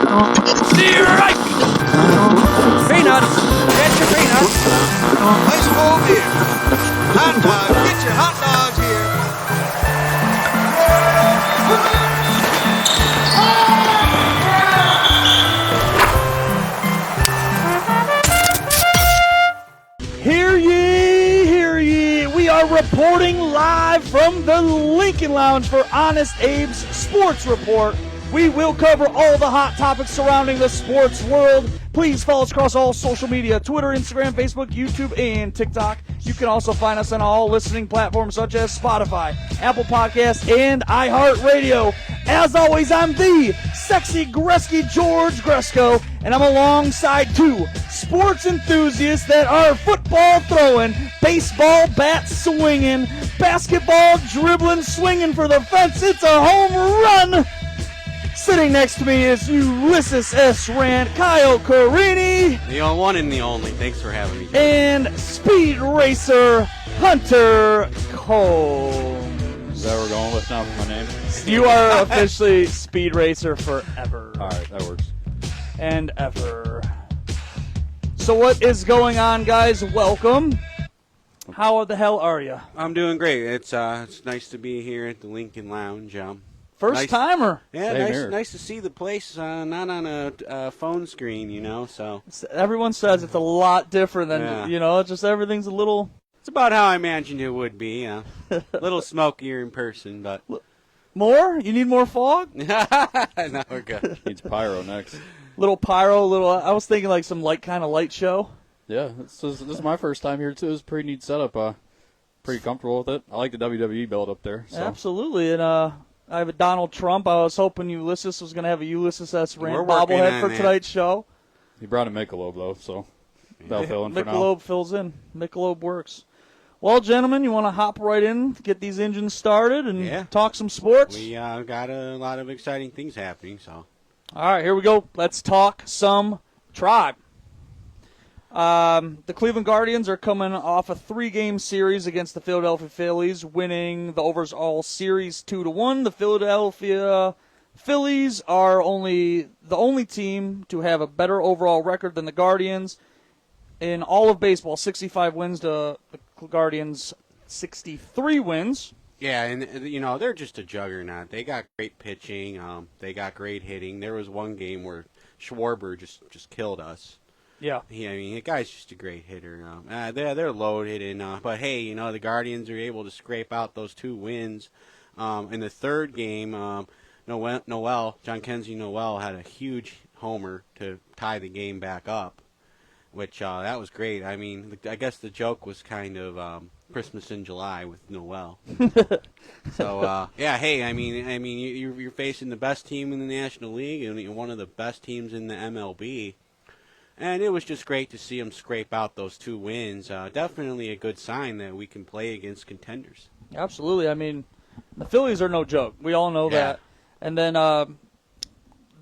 Strike! Peanuts! Get your peanuts! Nice move here. Hot dogs, get your hot dogs here. Hear ye, hear ye. We are reporting live from the Lincoln Lounge for Honest Abe's Sports Report. We will cover all the hot topics surrounding the sports world. Please follow us across all social media, Twitter, Instagram, Facebook, YouTube, and TikTok. You can also find us on all listening platforms such as Spotify, Apple Podcasts, and iHeartRadio. As always, I'm the sexy Gretzky George Gresco, and I'm alongside two sports enthusiasts that are football throwing, baseball bat swinging, basketball dribbling, swinging for the fence. It's a home run. Sitting next to me is Ulysses S. Rand, Kyle Carini. The one and the only. Thanks for having me. And Speed Racer Hunter Combs. Is that what we're going with now for my name? You are officially Speed Racer forever. All right, that works. And ever. So what is going on, guys? Welcome. How the hell are you? I'm doing great. It's nice to be here at the Lincoln Lounge. First timer. Yeah, nice to see the place not on a phone screen, you know. So everyone says it's a lot different than just everything's a little. It's about how I imagined it would be. A little smokier in person, but more. You need more fog. No, we're good. Needs pyro next. Little pyro, I was thinking like some kind of light show. Yeah, this is my first time here too. It's a pretty neat setup. Pretty comfortable with it. I like the WWE build up there. So. Absolutely, and I have a Donald Trump. I was hoping Ulysses was going to have a Ulysses S. Rand We're working bobblehead on for that. tonight's show. He brought a Michelob though, so that'll fill in for now. Michelob fills in. Michelob works. Well, gentlemen, you want to hop right in, get these engines started, and talk some sports? We got a lot of exciting things happening. So, all right, here we go. Let's talk some Tribe. The Cleveland Guardians are coming off a 3-game series against the Philadelphia Phillies, winning the overall series 2-1. The Philadelphia Phillies are the only team to have a better overall record than the Guardians in all of baseball. 65 wins to the Guardians' 63 wins. yeah, and they're just a juggernaut. They got great pitching. They got great hitting. There was one game where Schwarber just killed us. Yeah. The guy's just a great hitter. They're loaded, but hey, the Guardians are able to scrape out those 2 wins. In the third game, John Kenzie Noel had a huge homer to tie the game back up, which that was great. I guess the joke was kind of Christmas in July with Noel. So hey, you're facing the best team in the National League and one of the best teams in the MLB. And it was just great to see them scrape out those 2 wins. Definitely a good sign that we can play against contenders. Absolutely. The Phillies are no joke. We all know that. And then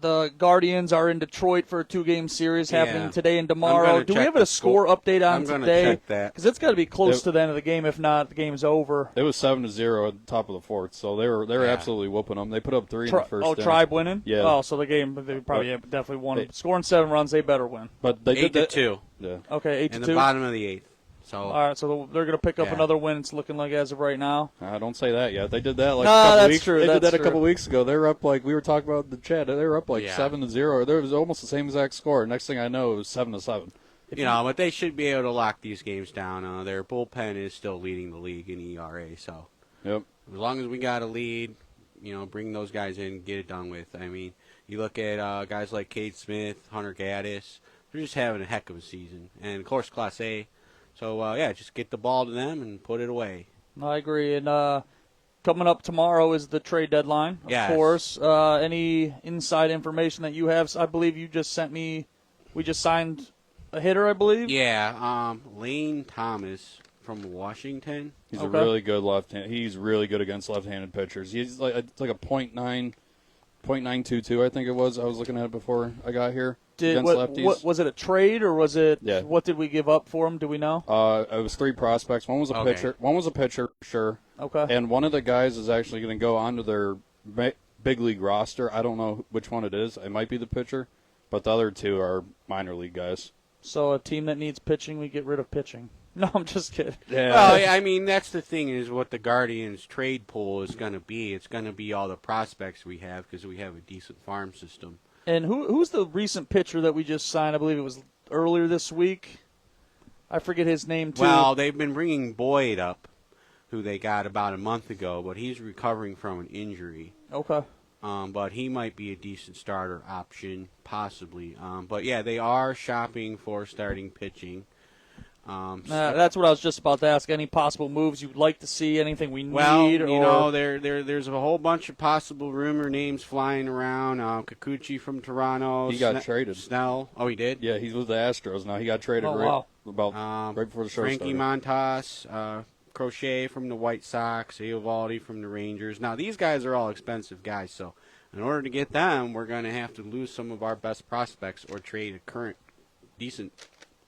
the Guardians are in Detroit for a 2-game series happening today and tomorrow. Do we have a score update on today? I'm going to check that. Because it's got to be close to the end of the game. If not, the game's over. It was 7-0 at the top of the fourth, so they were absolutely whooping them. They put up 3 in the first. Tribe winning? Yeah. Oh, so the game they probably definitely won. Scoring 7 runs, they better win. But they did 8-2. Yeah. Okay, 8-2. In the bottom of the 8th. So all right, so they're going to pick up another win. It's looking like as of right now. Don't say that yet. They did that a couple weeks. True. They did that a couple weeks ago. They were up we were talking about in the chat. They were up 7-0. There was almost the same exact score. Next thing I know, it was 7-7. But they should be able to lock these games down. Their bullpen is still leading the league in ERA. So yep. As long as we got a lead, bring those guys in, get it done with. You look at guys like Cade Smith, Hunter Gaddis. They're just having a heck of a season, and of course Class A. So, just get the ball to them and put it away. I agree. And coming up tomorrow is the trade deadline, of course. Any inside information that you have? I believe you just sent me – we just signed a hitter, I believe? Yeah, Lane Thomas from Washington. He's a really good left-hand. He's really good against left-handed pitchers. He's like a .922, I think it was. I was looking at it before I got here. What was it, a trade, or was it? Yeah. What did we give up for him? Do we know? It was 3 prospects. One was a pitcher. One was a pitcher, sure. Okay. And one of the guys is actually going to go onto their big league roster. I don't know which one it is. It might be the pitcher, but the other two are minor league guys. So a team that needs pitching, we get rid of pitching. No, I'm just kidding. Yeah. Well, I mean, that's the thing is what the Guardians trade pool is going to be. It's going to be all the prospects we have because we have a decent farm system. And who's the recent pitcher that we just signed? I believe it was earlier this week. I forget his name, too. Well, they've been bringing Boyd up, who they got about a month ago, but he's recovering from an injury. Okay. But he might be a decent starter option, possibly. But, yeah, they are shopping for starting pitching. That's what I was just about to ask. Any possible moves you'd like to see? Anything we need? There's a whole bunch of possible rumor names flying around. Kikuchi from Toronto. He got traded. Snell. Oh, he did? Yeah, he's with the Astros now. He got traded right before the show Frankie started. Montas, Crochet from the White Sox, Eovaldi from the Rangers. Now, these guys are all expensive guys, so in order to get them, we're going to have to lose some of our best prospects or trade a current decent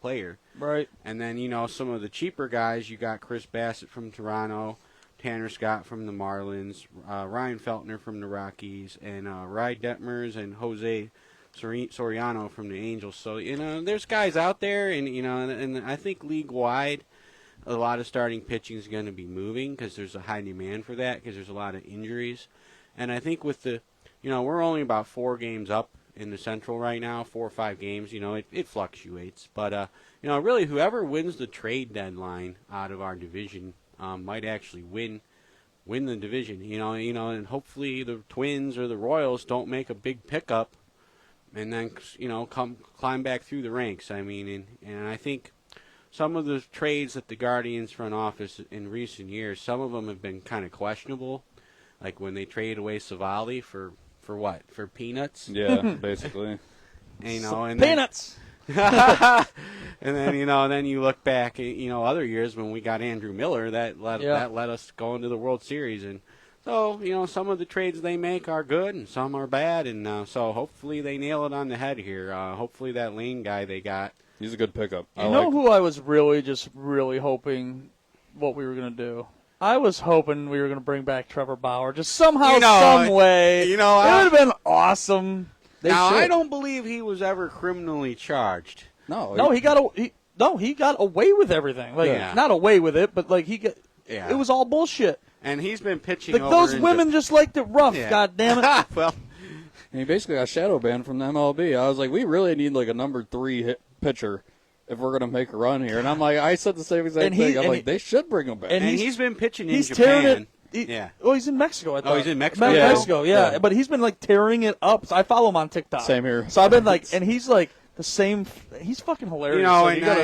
player. Right. And then, some of the cheaper guys, you got Chris Bassett from Toronto, Tanner Scott from the Marlins, Ryan Feltner from the Rockies, and Rye Detmers and Jose Soriano from the Angels. So, there's guys out there, and I think league-wide, a lot of starting pitching is going to be moving because there's a high demand for that because there's a lot of injuries. And I think with the, we're only about 4 games up in the Central right now, 4 or 5 games. It fluctuates. But, really whoever wins the trade deadline out of our division might actually win the division. And hopefully the Twins or the Royals don't make a big pickup and then, climb back through the ranks. I mean, and I think some of the trades that the Guardians front office in recent years, some of them have been kind of questionable. Like when they traded away Savali for what? For peanuts? Yeah, basically. And peanuts. and then then you look back at other years when we got Andrew Miller that let us go into the World Series, and so some of the trades they make are good and some are bad, and so hopefully they nail it on the head here. Hopefully that Lane guy they got, he's a good pickup. Who I was really hoping what we were going to do? I was hoping we were going to bring back Trevor Bauer, just somehow, some way. It would have been awesome. I don't believe he was ever criminally charged. No, he got away with everything. Not away with it, but it was all bullshit. And he's been pitching. Those women just liked it rough. Yeah. God damn it. Well, and he basically got shadow banned from the MLB. I was like, we really need a number 3 pitcher if we're going to make a run here. And I'm like, I said the same exact thing. I'm like, they should bring him back. And he's been pitching in Japan. Well, he's in Mexico. I thought. Oh, he's in Mexico? Mexico, yeah. But he's been, tearing it up. So I follow him on TikTok. Same here. So I've been, and he's, the same. He's fucking hilarious.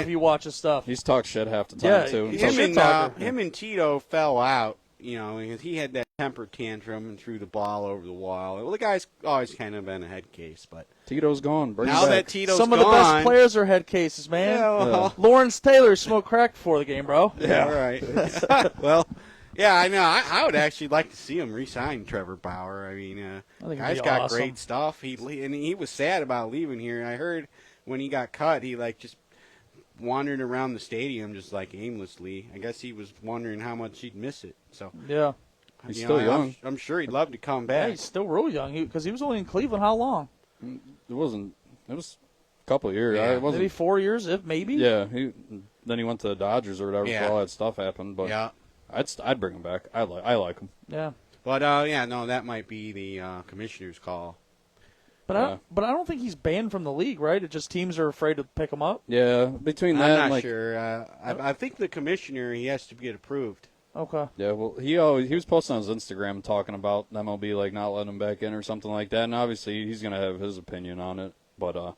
If you watch his stuff. He's talked shit half the time, too. Him and Tito fell out, because he had that temper tantrum and threw the ball over the wall. Well, the guy's always kind of been a head case, but Tito's gone. Now that Tito's gone, some of the best players are head cases, man. Yeah, Lawrence Taylor smoked crack before the game, bro. Yeah, right. Well, yeah, I know. I would actually like to see him re-sign Trevor Bauer. I mean, guy's got awesome. Great stuff. He was sad about leaving here. I heard when he got cut, he just wandered around the stadium just aimlessly. I guess he was wondering how much he'd miss it. So yeah, he's still young. I'm sure he'd love to come back. Yeah, he's still real young because he was only in Cleveland. How long? It was a couple of years. Yeah. It wasn't, maybe 4 years, if maybe. Yeah. Then he went to the Dodgers or whatever before all that stuff happened. But yeah. I'd bring him back. I like him. Yeah. But that might be the commissioner's call. But I don't think he's banned from the league, right? It just teams are afraid to pick him up. Yeah, between that, I'm not sure. I think the commissioner he has to get approved. Okay. Yeah, well, he was posting on his Instagram talking about MLB not letting him back in or something like that, and obviously he's gonna have his opinion on it. But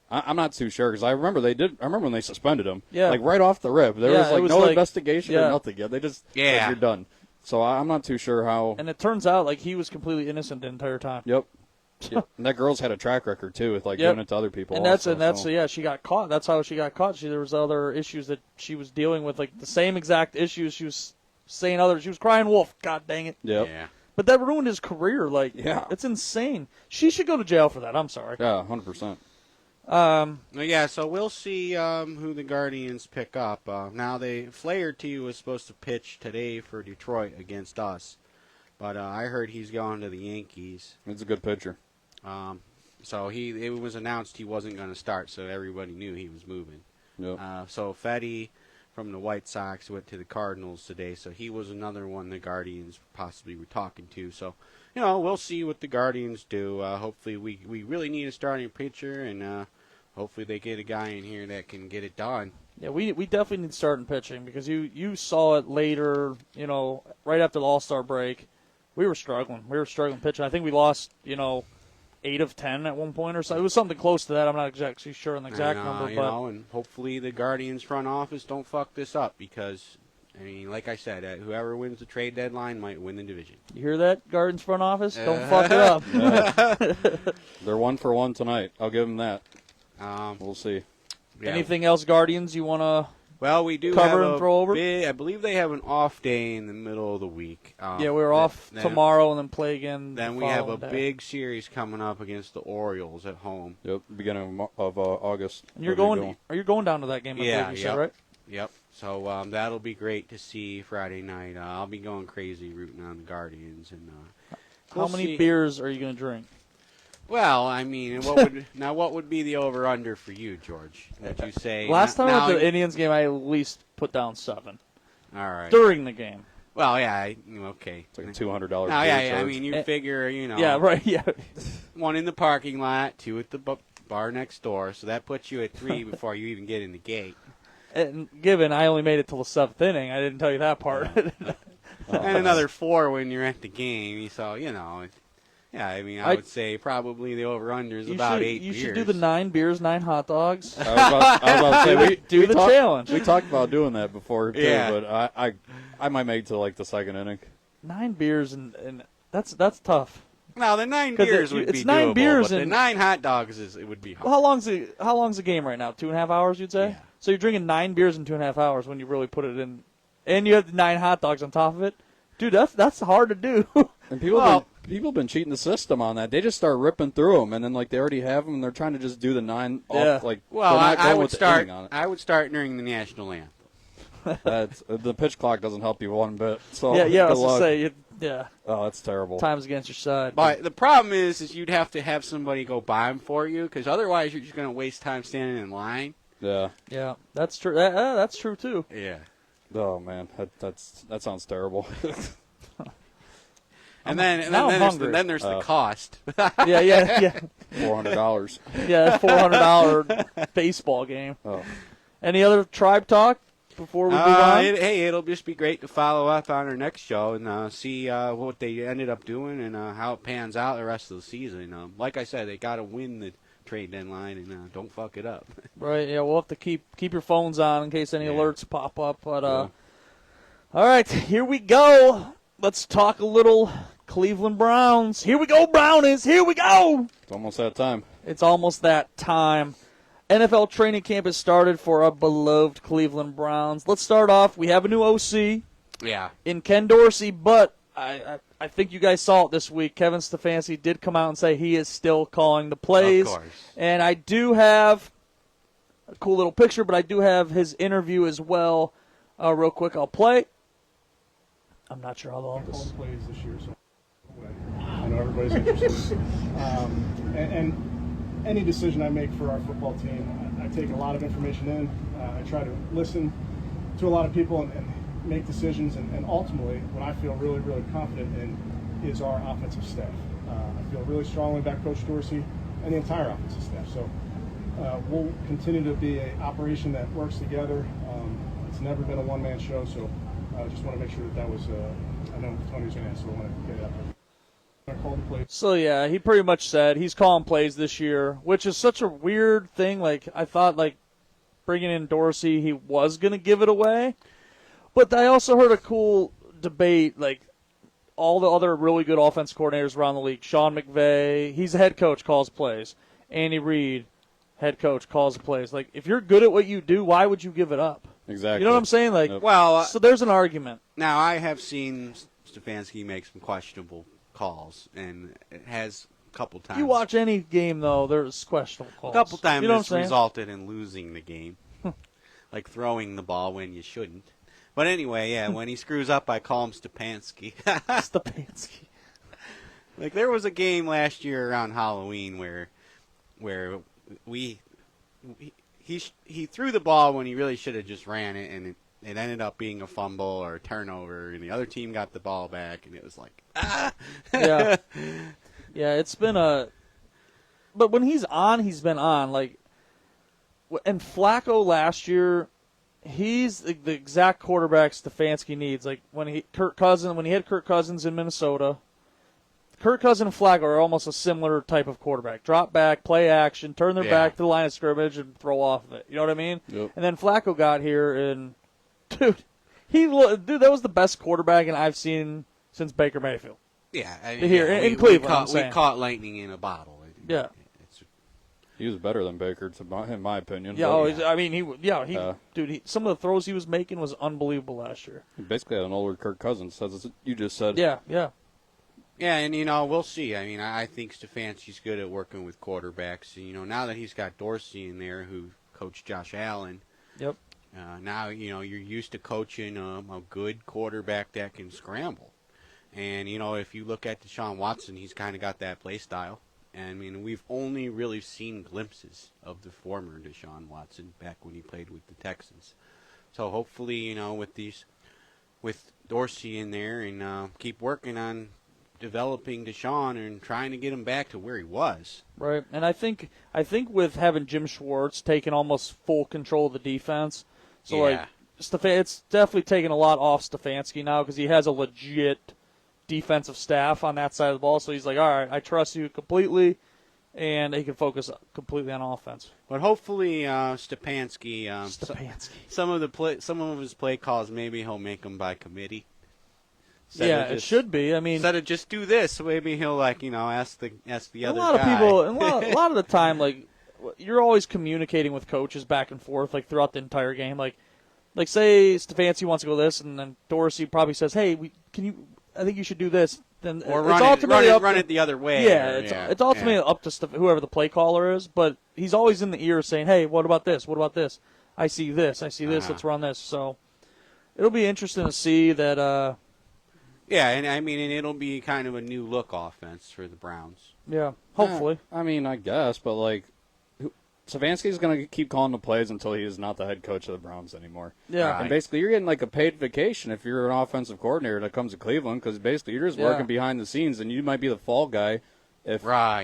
I'm not too sure because I remember when they suspended him. Yeah. Right off the rip, there was no investigation or nothing yet. They just said you're done. So I'm not too sure how. And it turns out he was completely innocent the entire time. Yep. Yeah. And that girl's had a track record too with doing it to other people. And she got caught. That's how she got caught. There was other issues that she was dealing with, the same exact issues she was saying others. She was crying wolf. God dang it. Yep. Yeah. But that ruined his career. It's insane. She should go to jail for that. I'm sorry. Yeah, 100%. So we'll see who the Guardians pick up. Now Flaherty was supposed to pitch today for Detroit against us. but I heard he's going to the Yankees. He's a good pitcher. So it was announced he wasn't going to start, so everybody knew he was moving. Yep. So Fetty from the White Sox went to the Cardinals today, so he was another one the Guardians possibly were talking to. So, we'll see what the Guardians do. Hopefully we really need a starting pitcher, and hopefully they get a guy in here that can get it done. Yeah, we definitely need starting pitching because you saw it later, right after the All-Star break. We were struggling. Pitching. I think we lost, 8 of 10 at one point or so. It was something close to that. I'm not exactly sure on the exact number. And hopefully the Guardians front office don't fuck this up because, like I said, whoever wins the trade deadline might win the division. You hear that, Guardians front office? Don't fuck it up. Yeah. They're 1-for-1 tonight. I'll give them that. We'll see. Yeah. Anything else, Guardians, you want to Well, we do cover have and throw over? I believe they have an off day in the middle of the week. We're off tomorrow and then play again. Then we have a big series coming up against the Orioles at home. Yep, beginning of August. And you're going? Are you going down to that game? Yeah, you said, right? Yep. So that'll be great to see Friday night. I'll be going crazy rooting on the Guardians. And how many beers are you going to drink? Well, what would be the over/under for you, George? Would you say last time I went to the Indians game, I at least put down 7. All right. During the game. Well, yeah, okay. It's like a $200. Yeah. You figure, Yeah, right. Yeah. 1 in the parking lot, 2 at the bar next door, so that puts you at 3 before you even get in the gate. And given I only made it till the 7th inning, I didn't tell you that part. And another 4 when you're at the game. So Yeah, I would say probably the over/under is about 8 beers. You should do the 9 beers, 9 hot dogs. I was about to say, we challenge. We talked about doing that before, too, Yeah. but I might make it to, like, the second inning. 9 beers, and that's tough. Now, the 9 beers would be it's 9 doable, beers but the and 9 hot dogs, it would be hard. Well, how long's the game right now? 2.5 hours, you'd say? Yeah. So you're drinking 9 beers in 2.5 hours when you really put it in. And you have the 9 hot dogs on top of it. Dude, that's hard to do. And people have been cheating the system on that. They just start ripping through them, and then they already have them, and they're trying to just do the 9 off. Well, I would start. On it. I would start during the national anthem. The pitch clock doesn't help you one bit. So yeah. I was good luck. gonna say, yeah. Oh, that's terrible. Time's against your side. But the problem is you'd have to have somebody go buy them for you, because otherwise you're just going to waste time standing in line. Yeah. Yeah, that's true. That's true too. Yeah. Oh man, that sounds terrible. And then there's the cost. Yeah. $400. Yeah, $400 baseball game. Oh. Any other tribe talk before we move on? It'll just be great to follow up on our next show and see what they ended up doing and how it pans out the rest of the season. Like I said, they got to win the trade deadline and don't fuck it up. Right. Yeah, we'll have to keep your phones on in case any alerts pop up. But all right, here we go. Let's talk a little Cleveland Browns. Here we go, Brownies. Here we go. It's almost that time. It's almost that time. NFL training camp has started for our beloved Cleveland Browns. Let's start off. We have a new OC. Yeah. In Ken Dorsey, but I think you guys saw it this week. Kevin Stefanski did come out and say he is still calling the plays. Of course. And I do have a cool little picture, but I do have his interview as well. Real quick, I'll play. I'm not sure how long this plays this year, so I know everybody's interested. And any decision I make for our football team, I take a lot of information in. I try to listen to a lot of people and make decisions. And ultimately, what I feel really, really confident in is our offensive staff. I feel really strongly about Coach Dorsey and the entire offensive staff. So we'll continue to be an operation that works together. It's never been a one-man show, so I just want to make sure that was, I know Tony's going to answer, so I want to get it out there. So, yeah, he pretty much said he's calling plays this year, which is such a weird thing. Like, I thought, bringing in Dorsey, he was going to give it away. But I also heard a cool debate, all the other really good offense coordinators around the league. Sean McVay, he's the head coach, calls plays. Andy Reid, head coach, calls plays. If you're good at what you do, why would you give it up? Exactly. You know what I'm saying? Well, so there's an argument. Now, I have seen Stefanski make some questionable calls, and it has a couple times. You watch any game, though, there's questionable calls. A couple times you know it's resulted in losing the game, like throwing the ball when you shouldn't. But anyway, yeah, when he screws up, I call him Stepanski. Stepanski. Like there was a game last year around Halloween where he threw the ball when he really should have just ran it, and it ended up being a fumble or a turnover, and the other team got the ball back, and it was like, ah! Yeah. Yeah, it's been but when he's on, he's been on. Like, and Flacco last year, he's the exact quarterback Stefanski needs. Like when he had Kirk Cousins in Minnesota, Kirk Cousins and Flacco are almost a similar type of quarterback. Drop back, play action, turn their back to the line of scrimmage, and throw off of it. You know what I mean? Yep. And then Flacco got here, and dude, that was the best quarterback I've seen since Baker Mayfield. Yeah, I mean, here in Cleveland, we caught lightning in a bottle. Yeah. He was better than Baker, in my opinion. Yeah, I mean, some of the throws he was making was unbelievable last year. He basically had an older Kirk Cousins, as you just said. Yeah. Yeah, and, we'll see. I mean, I think Stefanski's good at working with quarterbacks. Now that he's got Dorsey in there, who coached Josh Allen. Yep. Now, you're used to coaching a good quarterback that can scramble. And, if you look at Deshaun Watson, he's kind of got that play style. I mean, we've only really seen glimpses of the former Deshaun Watson back when he played with the Texans. So hopefully, with Dorsey in there and keep working on developing Deshaun and trying to get him back to where he was. Right, and I think with having Jim Schwartz taking almost full control of the defense, it's definitely taking a lot off Stefanski now because he has a legit defensive staff on that side of the ball. So he's like, all right, I trust you completely, and he can focus completely on offense. But hopefully, Stefanski, some of his play calls, maybe he'll make them by committee. It should be. I mean, instead of just do this, maybe he'll ask the other guy. A lot of the time, like you're always communicating with coaches back and forth, like throughout the entire game. Like say Stefanski wants to go this, and then Dorsey probably says, "Hey, I think you should do this." Then or run it the other way. Yeah, it's ultimately up to whoever the play caller is. But he's always in the ear saying, "Hey, what about this? What about this? I see this. Let's run this." So it'll be interesting to see that. Yeah, and I mean, and it'll be kind of a new look offense for the Browns. Yeah, hopefully. I mean, I guess, but Stefanski's going to keep calling the plays until he is not the head coach of the Browns anymore. Yeah. Right. And basically, you're getting like a paid vacation if you're an offensive coordinator that comes to Cleveland because basically you're just working behind the scenes and you might be the fall guy if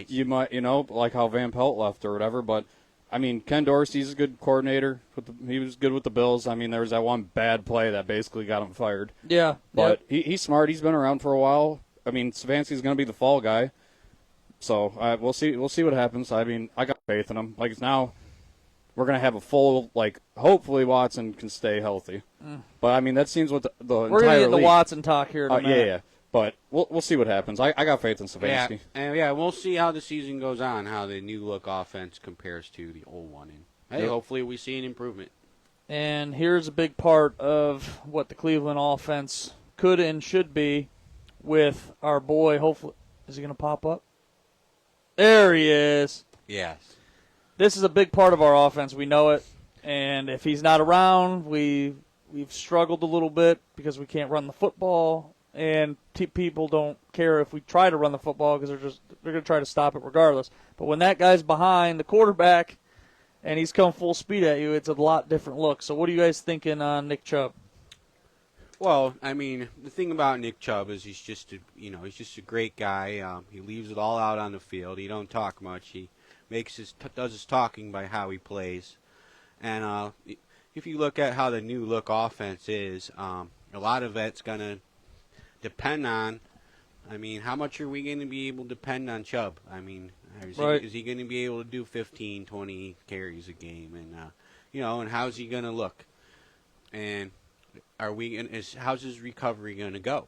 you might, like how Van Pelt left or whatever. But, I mean, Ken Dorsey's a good coordinator. He was good with the Bills. I mean, there was that one bad play that basically got him fired. Yeah. But he's smart. He's been around for a while. I mean, Stefanski's going to be the fall guy. So we'll see. We'll see what happens. I mean, I got faith in him. Like now, we're gonna have a full. Hopefully Watson can stay healthy. But I mean, that seems what the we're entire gonna get league. the Watson talk here in a minute. Yeah. But we'll see what happens. I got faith in Stefanski. Yeah, we'll see how the season goes on. How the new look offense compares to the old one. And hopefully we see an improvement. And here's a big part of what the Cleveland offense could and should be with our boy. Hopefully, is he gonna pop up? There he is. Yes. This is a big part of our offense. We know it. And if he's not around, we've struggled a little bit because we can't run the football. And people don't care if we try to run the football because they're going to try to stop it regardless. But when that guy's behind the quarterback and he's come full speed at you, it's a lot different look. So what are you guys thinking on Nick Chubb? Well, I mean, the thing about Nick Chubb is he's just a great guy. He leaves it all out on the field. He don't talk much. He does his talking by how he plays. And if you look at how the new look offense is, a lot of that's going to depend on, I mean, how much are we going to be able to depend on Chubb? I mean, is he going to be able to do 15, 20 carries a game? And, and how's he going to look? And how's his recovery going to go?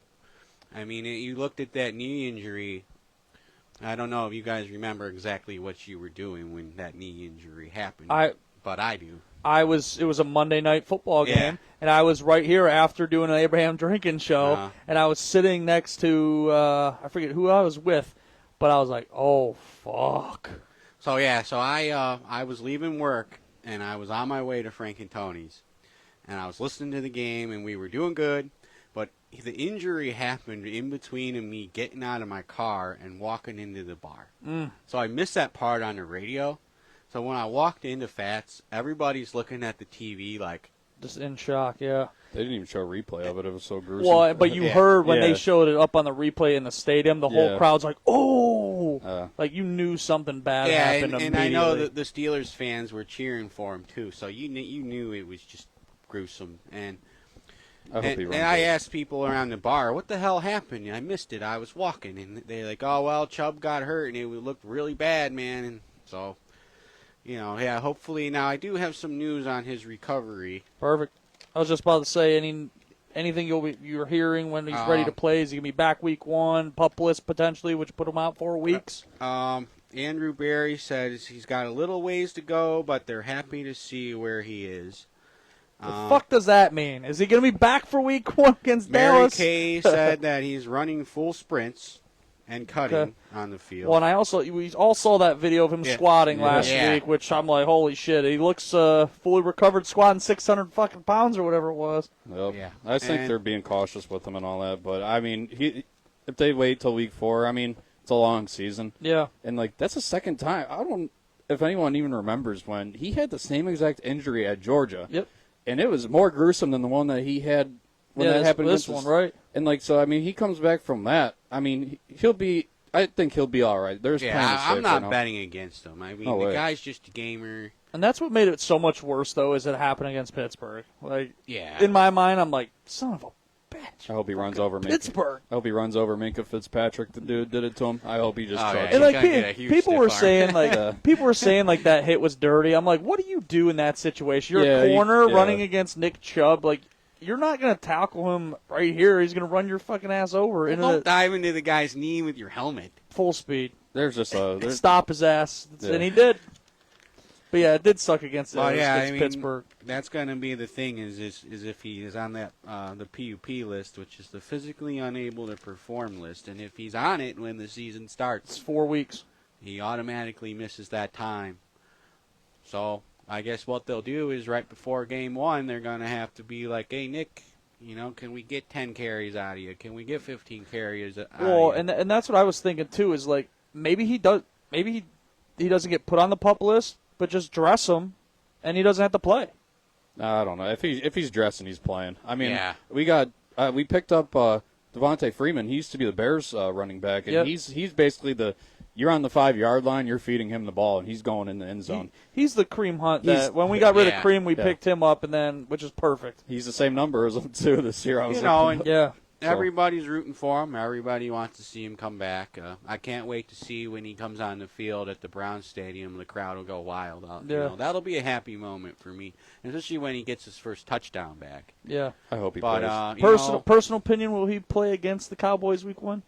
I mean, you looked at that knee injury. I don't know if you guys remember exactly what you were doing when that knee injury happened, but I do. It was a Monday night football game, and I was right here after doing an Abraham Drinking show, and I was sitting next to, I forget who I was with, but I was like, oh, fuck. So I was leaving work, and I was on my way to Frank and Tony's. and I was listening to the game, and we were doing good. But the injury happened in between of me getting out of my car and walking into the bar. So I missed that part on the radio. So when I walked into Fats, everybody's looking at the TV like... Just in shock, yeah. They didn't even show a replay of it. It was so gruesome. Well, but you heard when they Yeah. showed it up on the replay in the stadium, the whole Yeah. crowd's like, oh! Like you knew something bad happened and immediately. I know that the Steelers fans were cheering for him, too. So you knew it was just gruesome. And I asked people around the bar, what the hell happened? And I missed it. I was walking. And they're like, oh, well, Chubb got hurt, and it looked really bad, man. And so, hopefully. Now, I do have some news on his recovery. Perfect. I was just about to say, anything you're hearing when he's ready to play? Is he going to be back week 1, pup list potentially, which put him out 4 weeks? Andrew Barry says he's got a little ways to go, but they're happy to see where he is. The fuck does that mean? Is he going to be back for week 1 against Dallas? Mary Kay said that he's running full sprints and cutting on the field. Well, and we all saw that video of him squatting last week, which I'm like, holy shit. He looks fully recovered squatting 600 fucking pounds or whatever it was. Yep. Yeah. I think they're being cautious with him and all that. But, I mean, if they wait till week 4, I mean, it's a long season. Yeah. And, that's the second time. I don't know if anyone even remembers when he had the same exact injury at Georgia. Yep. And it was more gruesome than the one that he had when that happened. This one, right? And so I mean, he comes back from that. I mean, I think he'll be all right. There's I'm not betting against him. I mean, the guy's just a gamer. And that's what made it so much worse, though, is it happened against Pittsburgh. In my mind, I'm like, son of a bitch. I hope he runs over Pittsburgh. I hope he runs over Minka Fitzpatrick. The dude did it to him. I hope he just charges. And people were saying that hit was dirty. I'm like, what do you do in that situation? You're a corner running against Nick Chubb. Like, you're not going to tackle him right here. He's going to run your fucking ass over. Don't dive into the guy's knee with your helmet. Full speed. There's just stop his ass, and he did. But yeah, it did suck against Pittsburgh. That's going to be the thing is if he is on that the PUP list, which is the physically unable to perform list, and if he's on it when the season starts, it's 4 weeks. He automatically misses that time. So I guess what they'll do is right before game 1, they're going to have to be like, hey, Nick, can we get 10 carries out of you? Can we get 15 carries out of you? Well, and that's what I was thinking, too, is like maybe he doesn't get put on the PUP list, but just dress him, and he doesn't have to play. I don't know. If he's dressing, he's playing. I mean, we picked up Devontae Freeman. He used to be the Bears running back, and he's basically you're on the 5-yard line, you're feeding him the ball, and he's going in the end zone. He's the Cream Hunt. When we got rid of Cream, we picked him up, which is perfect. He's the same number as him, too, this year. Everybody's rooting for him. Everybody wants to see him come back. I can't wait to see when he comes on the field at the Browns Stadium. The crowd will go wild. That'll be a happy moment for me, especially when he gets his first touchdown back. Yeah, I hope he plays. Personal opinion: will he play against the Cowboys week 1?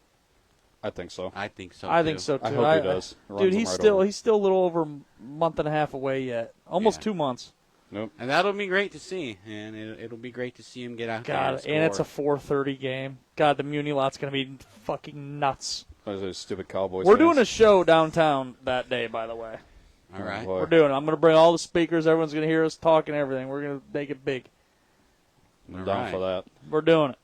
I think so. I think so. I think so too. I hope he does. Dude, he's still a little over a month and a half away yet. Almost 2 months. Nope. And that'll be great to see. And it'll be great to see him get out there and score. And it's a 4:30 game. God, the Muni lot's going to be fucking nuts. Those stupid Cowboys. We're doing a show downtown that day, by the way. All right. We're doing it. I'm going to bring all the speakers. Everyone's going to hear us talking everything. We're going to make it big. I'm down for that. We're doing it.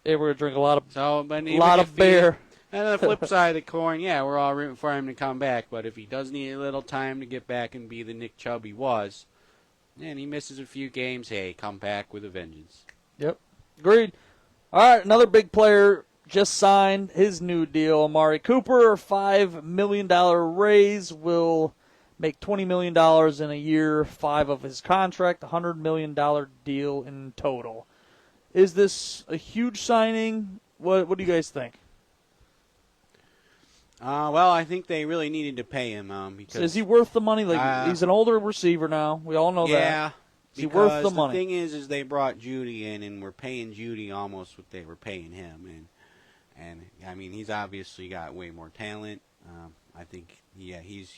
Hey, we're going to drink a lot of beer. beer. And on the flip side of the coin, we're all rooting for him to come back. But if he does need a little time to get back and be the Nick Chubb he was, and he misses a few games, hey, come back with a vengeance. Yep. Agreed. All right, another big player just signed his new deal. Amari Cooper, $5 million raise, will make $20 million in a year, 5 of his contract, $100 million deal in total. Is this a huge signing? What do you guys think? Well, I think they really needed to pay him. Because is he worth the money? He's an older receiver now. We all know that. Yeah. Is he worth the money? The thing is they brought Judy in, and we're paying Judy almost what they were paying him. And I mean, he's obviously got way more talent. I think, he's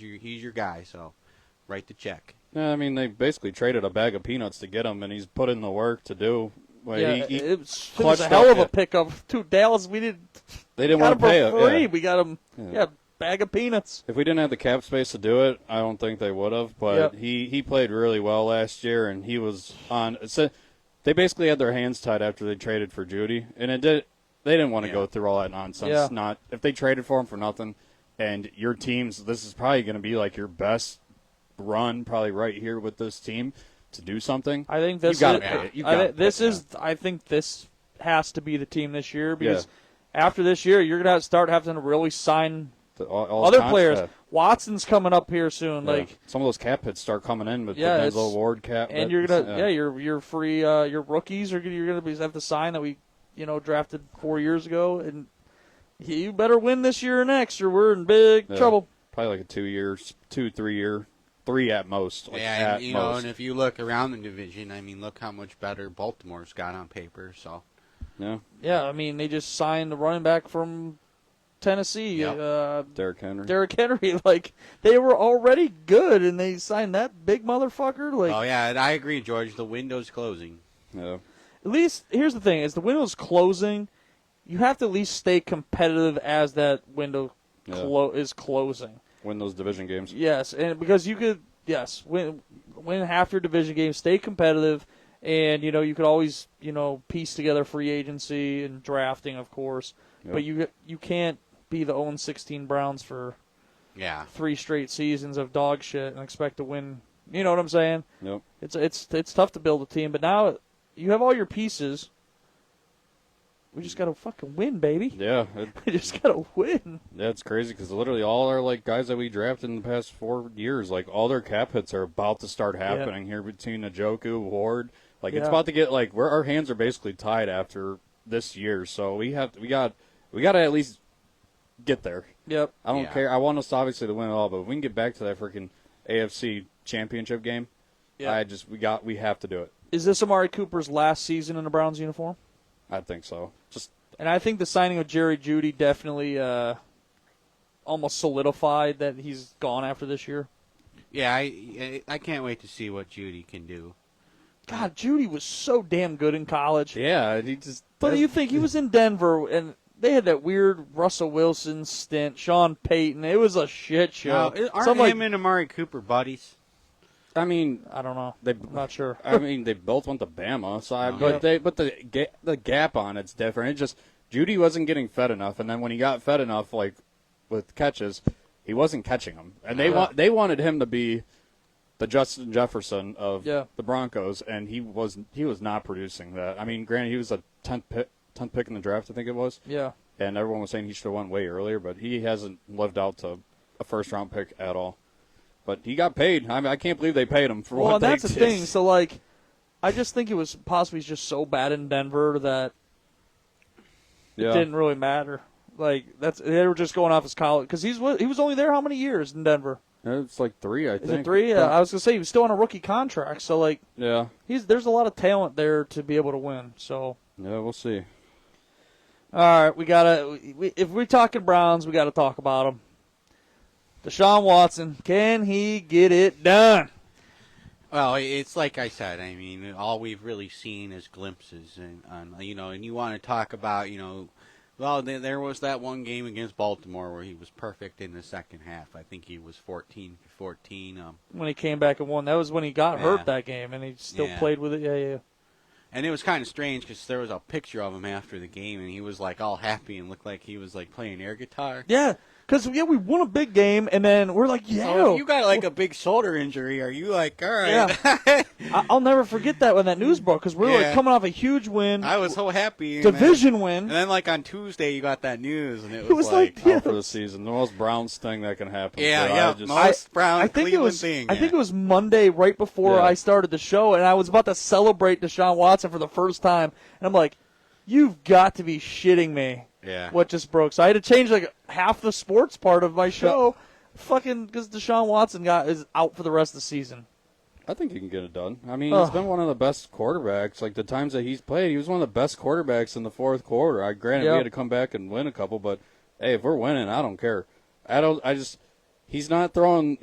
your guy. So, write the check. Yeah, I mean, they basically traded a bag of peanuts to get him, and he's put in the work to do. It was a hell of a pickup. To Dallas, they didn't want to pay him. We got him. bag of peanuts. If we didn't have the cap space to do it, I don't think they would have. But he played really well last year, and he was on. They basically had their hands tied after they traded for Judy, and they didn't want to go through all that nonsense. Yeah. If they traded for him for nothing, and your team's, this is probably going to be like your best run, probably right here with this team to do something. I think this I think this has to be the team this year because after this year, you're going to start having to really sign all other players. Yeah. Watson's coming up here soon. Yeah. Like some of those cap hits start coming in with the Denzel Ward cap, and you're gonna your free your rookies are you're gonna have to sign that we drafted 4 years ago, and you better win this year or next, or we're in big trouble. Probably like a 2 year, 2-3 year. 3 at most. And if you look around the division, I mean, look how much better Baltimore's got on paper. So, yeah. I mean, they just signed the running back from Tennessee, Derrick Henry. Like they were already good, and they signed that big motherfucker. Like, I agree, George. The window's closing. Yeah. At least here's the thing: as the window's closing, you have to at least stay competitive as that window is closing. Win those division games. Yes, and because you could, win half your division games, stay competitive, and you could always piece together free agency and drafting, of course. Yep. But you can't be the 0-16 Browns for 3 straight seasons of dog shit and expect to win. You know what I'm saying? Yep. It's tough to build a team, but now you have all your pieces. We just got to fucking win, baby. Yeah. We just got to win. That's crazy because literally all our guys that we drafted in the past 4 years, all their cap hits are about to start happening here between Njoku, Ward. It's about to get our hands are basically tied after this year. So we got to at least get there. Yep. I don't care. I want us obviously to win it all, but if we can get back to that freaking AFC championship game, we have to do it. Is this Amari Cooper's last season in a Browns uniform? I think so. And I think the signing of Jerry Jeudy definitely almost solidified that he's gone after this year. Yeah, I can't wait to see what Jeudy can do. God, Jeudy was so damn good in college. Yeah, he just. But you think he was in Denver and they had that weird Russell Wilson stint, Sean Payton. It was a shit show. Aren't him and Amari Cooper buddies? I mean, I don't know. I'm not sure. I mean, they both went to Bama, so but the gap on it's different. It just Jeudy wasn't getting fed enough, and then when he got fed enough, with catches, he wasn't catching them, and they wanted him to be the Justin Jefferson of the Broncos, and he was not producing that. I mean, granted, he was a 10th pick in the draft, I think it was. Yeah. And everyone was saying he should have went way earlier, but he hasn't lived out to a first-round pick at all. But he got paid. I mean, I can't believe they paid him for what they did. Well, that's the thing. So, I just think it was possibly just so bad in Denver that it didn't really matter. They were just going off his college because he was only there how many years in Denver? It's 3, I think. Is it 3? Yeah, I was gonna say he was still on a rookie contract. So there's a lot of talent there to be able to win. So we'll see. All right, if we're talking Browns, we got to talk about them. Deshaun Watson, can he get it done? Well, it's like I said. I mean, all we've really seen is glimpses, and you want to talk about, well, there was that one game against Baltimore where he was perfect in the second half. I think he was 14-14. When he came back and won, that was when he got hurt that game, and he still played with it. Yeah. And it was kind of strange because there was a picture of him after the game, and he was all happy and looked like he was playing air guitar. Yeah. Because, we won a big game, and then we're like, So if you got, a big shoulder injury, are you all right? Yeah. I'll never forget that when that news broke, because we were coming off a huge win. I was so happy. Division win. And then, on Tuesday, you got that news, and it was out for the season. The most Browns thing that can happen. Yeah, most Browns Cleveland thing. I think it was Monday right before I started the show, and I was about to celebrate Deshaun Watson for the first time, and I'm like, you've got to be shitting me. Yeah. What just broke? So I had to change half the sports part of my show, because Deshaun Watson is out for the rest of the season. I think he can get it done. I mean, he's been one of the best quarterbacks. The times that he's played, he was one of the best quarterbacks in the fourth quarter. Granted, we had to come back and win a couple, but hey, if we're winning, I don't care. He's not throwing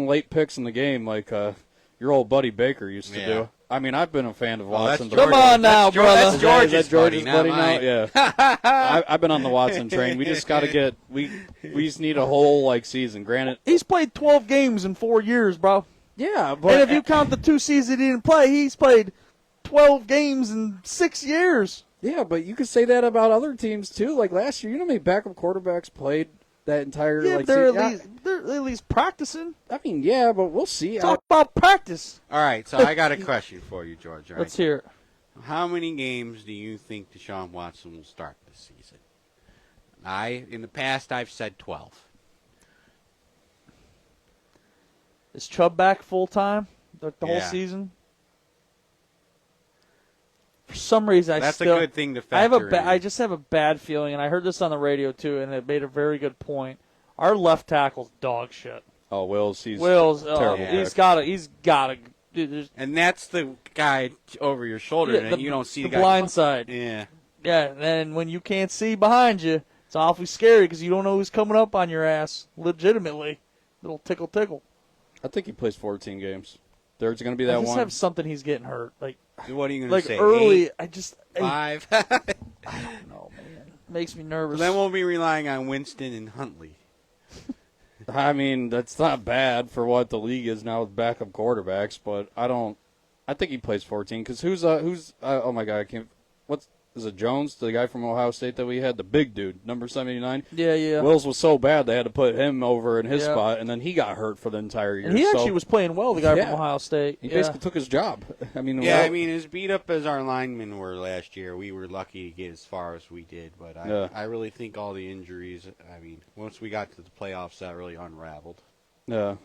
late picks in the game like your old buddy Baker used to do. I mean, I've been a fan of Watson. Come on now, brother. That's George's buddy buddy now. Yeah. I've been on the Watson train. We just got to get we just need a whole season. Granted, He's played 12 games in 4 years, bro. yeah, but And if you count the 2 seasons he didn't play, he's played 12 games in 6 years. yeah, but you could say that about other teams too. Like last year, you know how many backup quarterbacks played that entire Yeah, season? they're at least practicing. I mean, yeah, but we'll see. Talk about practice. All right, so I got a question for you, George. All right. Let's hear it. How many games do you think Deshaun Watson will start this season? In the past, I've said 12. Is Chubb back full time the whole Yeah. season? For some reason, That's a good thing to factor in. I just have a bad feeling, and I heard this on the radio too, and it made a very good point. Our left tackle's dog shit. Oh, Wills, Terrible. pick. He's gotta. Dude, And that's the guy over your shoulder, Yeah, and you don't see the guy. blind side. Yeah. Yeah, and then when you can't see behind you, it's awfully scary because you don't know who's coming up on your ass. Legitimately, little tickle. I think he plays 14 games. There's going to be I that just one. have something he's getting hurt. What are you going to say? Early. 8, I don't 5? know, man. Makes me nervous. Then we'll be relying on Winston and Huntley. I mean, that's not bad for what the league is now with backup quarterbacks, but I think he plays 14 because oh my God, is it Jones, the guy from Ohio State that we had, the big dude, number 79? Yeah. Wills was so bad they had to put him over in his Yeah. spot, and then he got hurt for the entire year. And he actually was playing well, the guy from Ohio State. He basically took his job. I mean, as beat up as our linemen were last year, we were lucky to get as far as we did. But I really think all the injuries, once we got to the playoffs, that really unraveled. Yeah,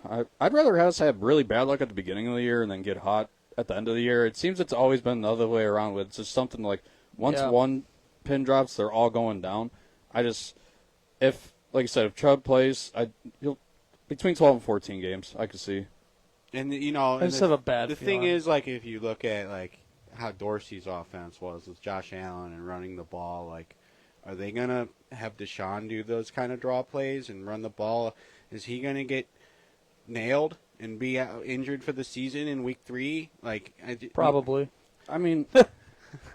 I'd rather us have really bad luck at the beginning of the year and then get hot at the end of the year. It seems it's always been the other way around. It's just something like once one pin drops, they're all going down. Like I said, if Chubb plays, he'll between 12 and 14 games, I could see. And I just have a bad The feeling. thing is, if you look at how Dorsey's offense was with Josh Allen and running the ball, are they gonna have Deshaun do those kind of draw plays and run the ball? Is he gonna get nailed and be injured for the season in week 3? Probably. I mean,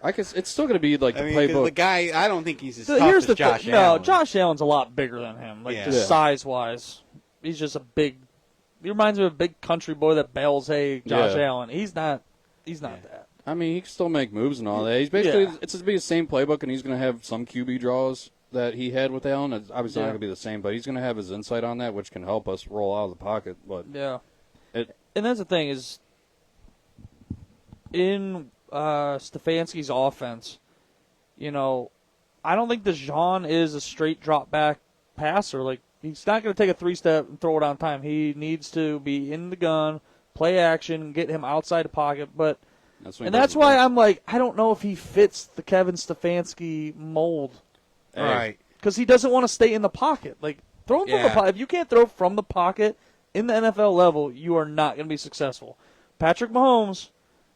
I guess it's still going to be the 'cause playbook. the guy, I don't think he's as tough Here's as the Josh thing. Allen. No, Josh Allen's a lot bigger than him. Just size-wise. He's just a big. He reminds me of a big country boy that bails hay. Josh Allen. He's not that. I mean, he can still make moves and all that. He's basically it's going to be the same playbook, and he's going to have some QB draws that he had with Allen. It's obviously not going to be the same, but he's going to have his insight on that, which can help us roll out of the pocket. But and that's the thing is, in Stefanski's offense, I don't think Deshaun is a straight drop back passer. He's not going to take a 3-step and throw it on time. He needs to be in the gun, play action, get him outside the pocket. But that's why I'm I don't know if he fits the Kevin Stefanski mold. Right. Because he doesn't want to stay in the pocket. Throw him from the pocket. If you can't throw from the pocket in the NFL level, you are not going to be successful. Patrick Mahomes,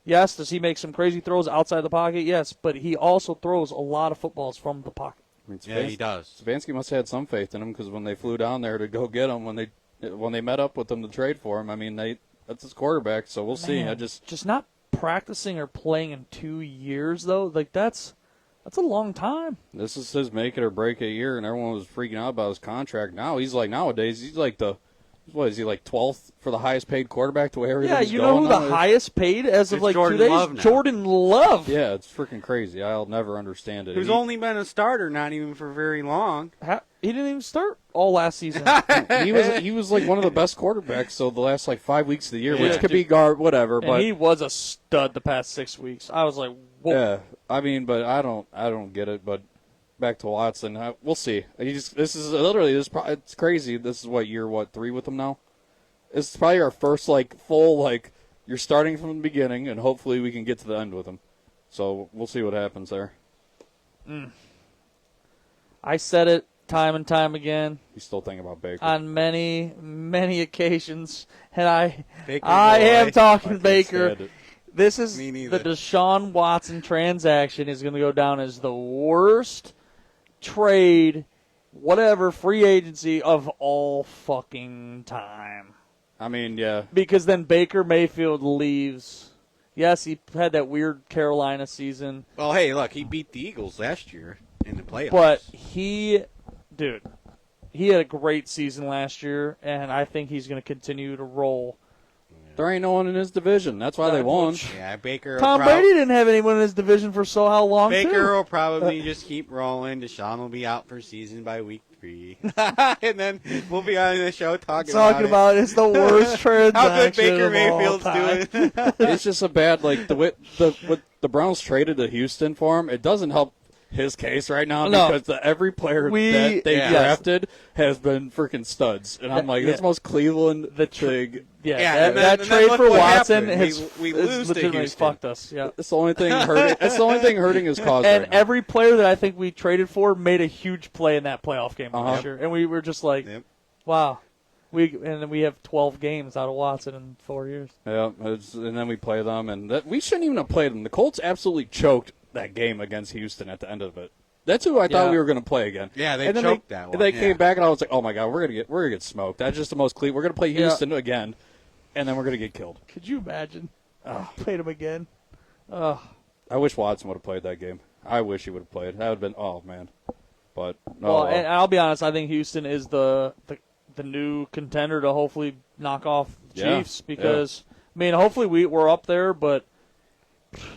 yes, does he make some crazy throws outside the pocket? Yes, but he also throws a lot of footballs from the pocket. He does. Stefanski must have had some faith in him because when they flew down there to go get him, when they met up with him to trade for him, that's his quarterback. So we'll see. Just not practicing or playing in 2 years though. That's a long time. This is his make it or break it year, and everyone was freaking out about his contract. Now nowadays he's what is he 12th for the highest paid quarterback the way everything's you going know who now? the highest paid as of It's 2 Jordan days? Love now. Jordan Love. Yeah, it's freaking crazy. I'll never understand it. Who's only been a starter, not even for very long. He didn't even start all last season. he was one of the best quarterbacks. So the last 5 weeks of the year, which could be guard whatever, and but he was a stud the past 6 weeks. I was like, whoa. yeah. But I don't get it. But back to Watson, we'll see. It's crazy. This is year 3 with him now. It's probably our first full you're starting from the beginning, and hopefully we can get to the end with him. So we'll see what happens there. I said it time and time again. You still thinking about Baker on many, many occasions, and I Baker am talking Baker. This is Me the neither. Deshaun Watson transaction is going to go down as the worst trade, free agency of all fucking time. Yeah. Because then Baker Mayfield leaves, Yes, he had that weird Carolina season. Well, hey, look, he beat the Eagles last year in the playoffs. But he had a great season last year, and I think he's going to continue to roll. There ain't no one in his division. That's why they won. Yeah, Baker. Tom Brady didn't have anyone in his division for so how long? Baker will probably just keep rolling. Deshaun will be out for season by week 3, and then we'll be on the show talking about it's the worst transaction. How good Baker of Mayfield's all time. doing. It's just a bad what the Browns traded to Houston for him. It doesn't help his case right now because every player that they drafted has been freaking studs, and I'm like, that's the most Cleveland thing. That trade for Watson has we lose legitimately fucked us. Yeah, that's the only thing hurting. That's the only thing hurting his cause. And right now. every player that I think we traded for made a huge play in that playoff game last year, and we were just like, wow. And then we have 12 games out of Watson in 4 years. Yeah, and then we play them, and we shouldn't even have played them. The Colts absolutely choked that game against Houston at the end of it. That's who I thought we were going to play again. Yeah, they choked that one. They came back, and I was like, "Oh my god, we're gonna get smoked." That's just the most clean. We're going to play Houston again, and then we're going to get killed. Could you imagine? Played him again. I wish Watson would have played that game. I wish he would have played. That would have been man. But and I'll be honest. I think Houston is the new contender to hopefully knock off the Chiefs because I mean, hopefully we're up there, but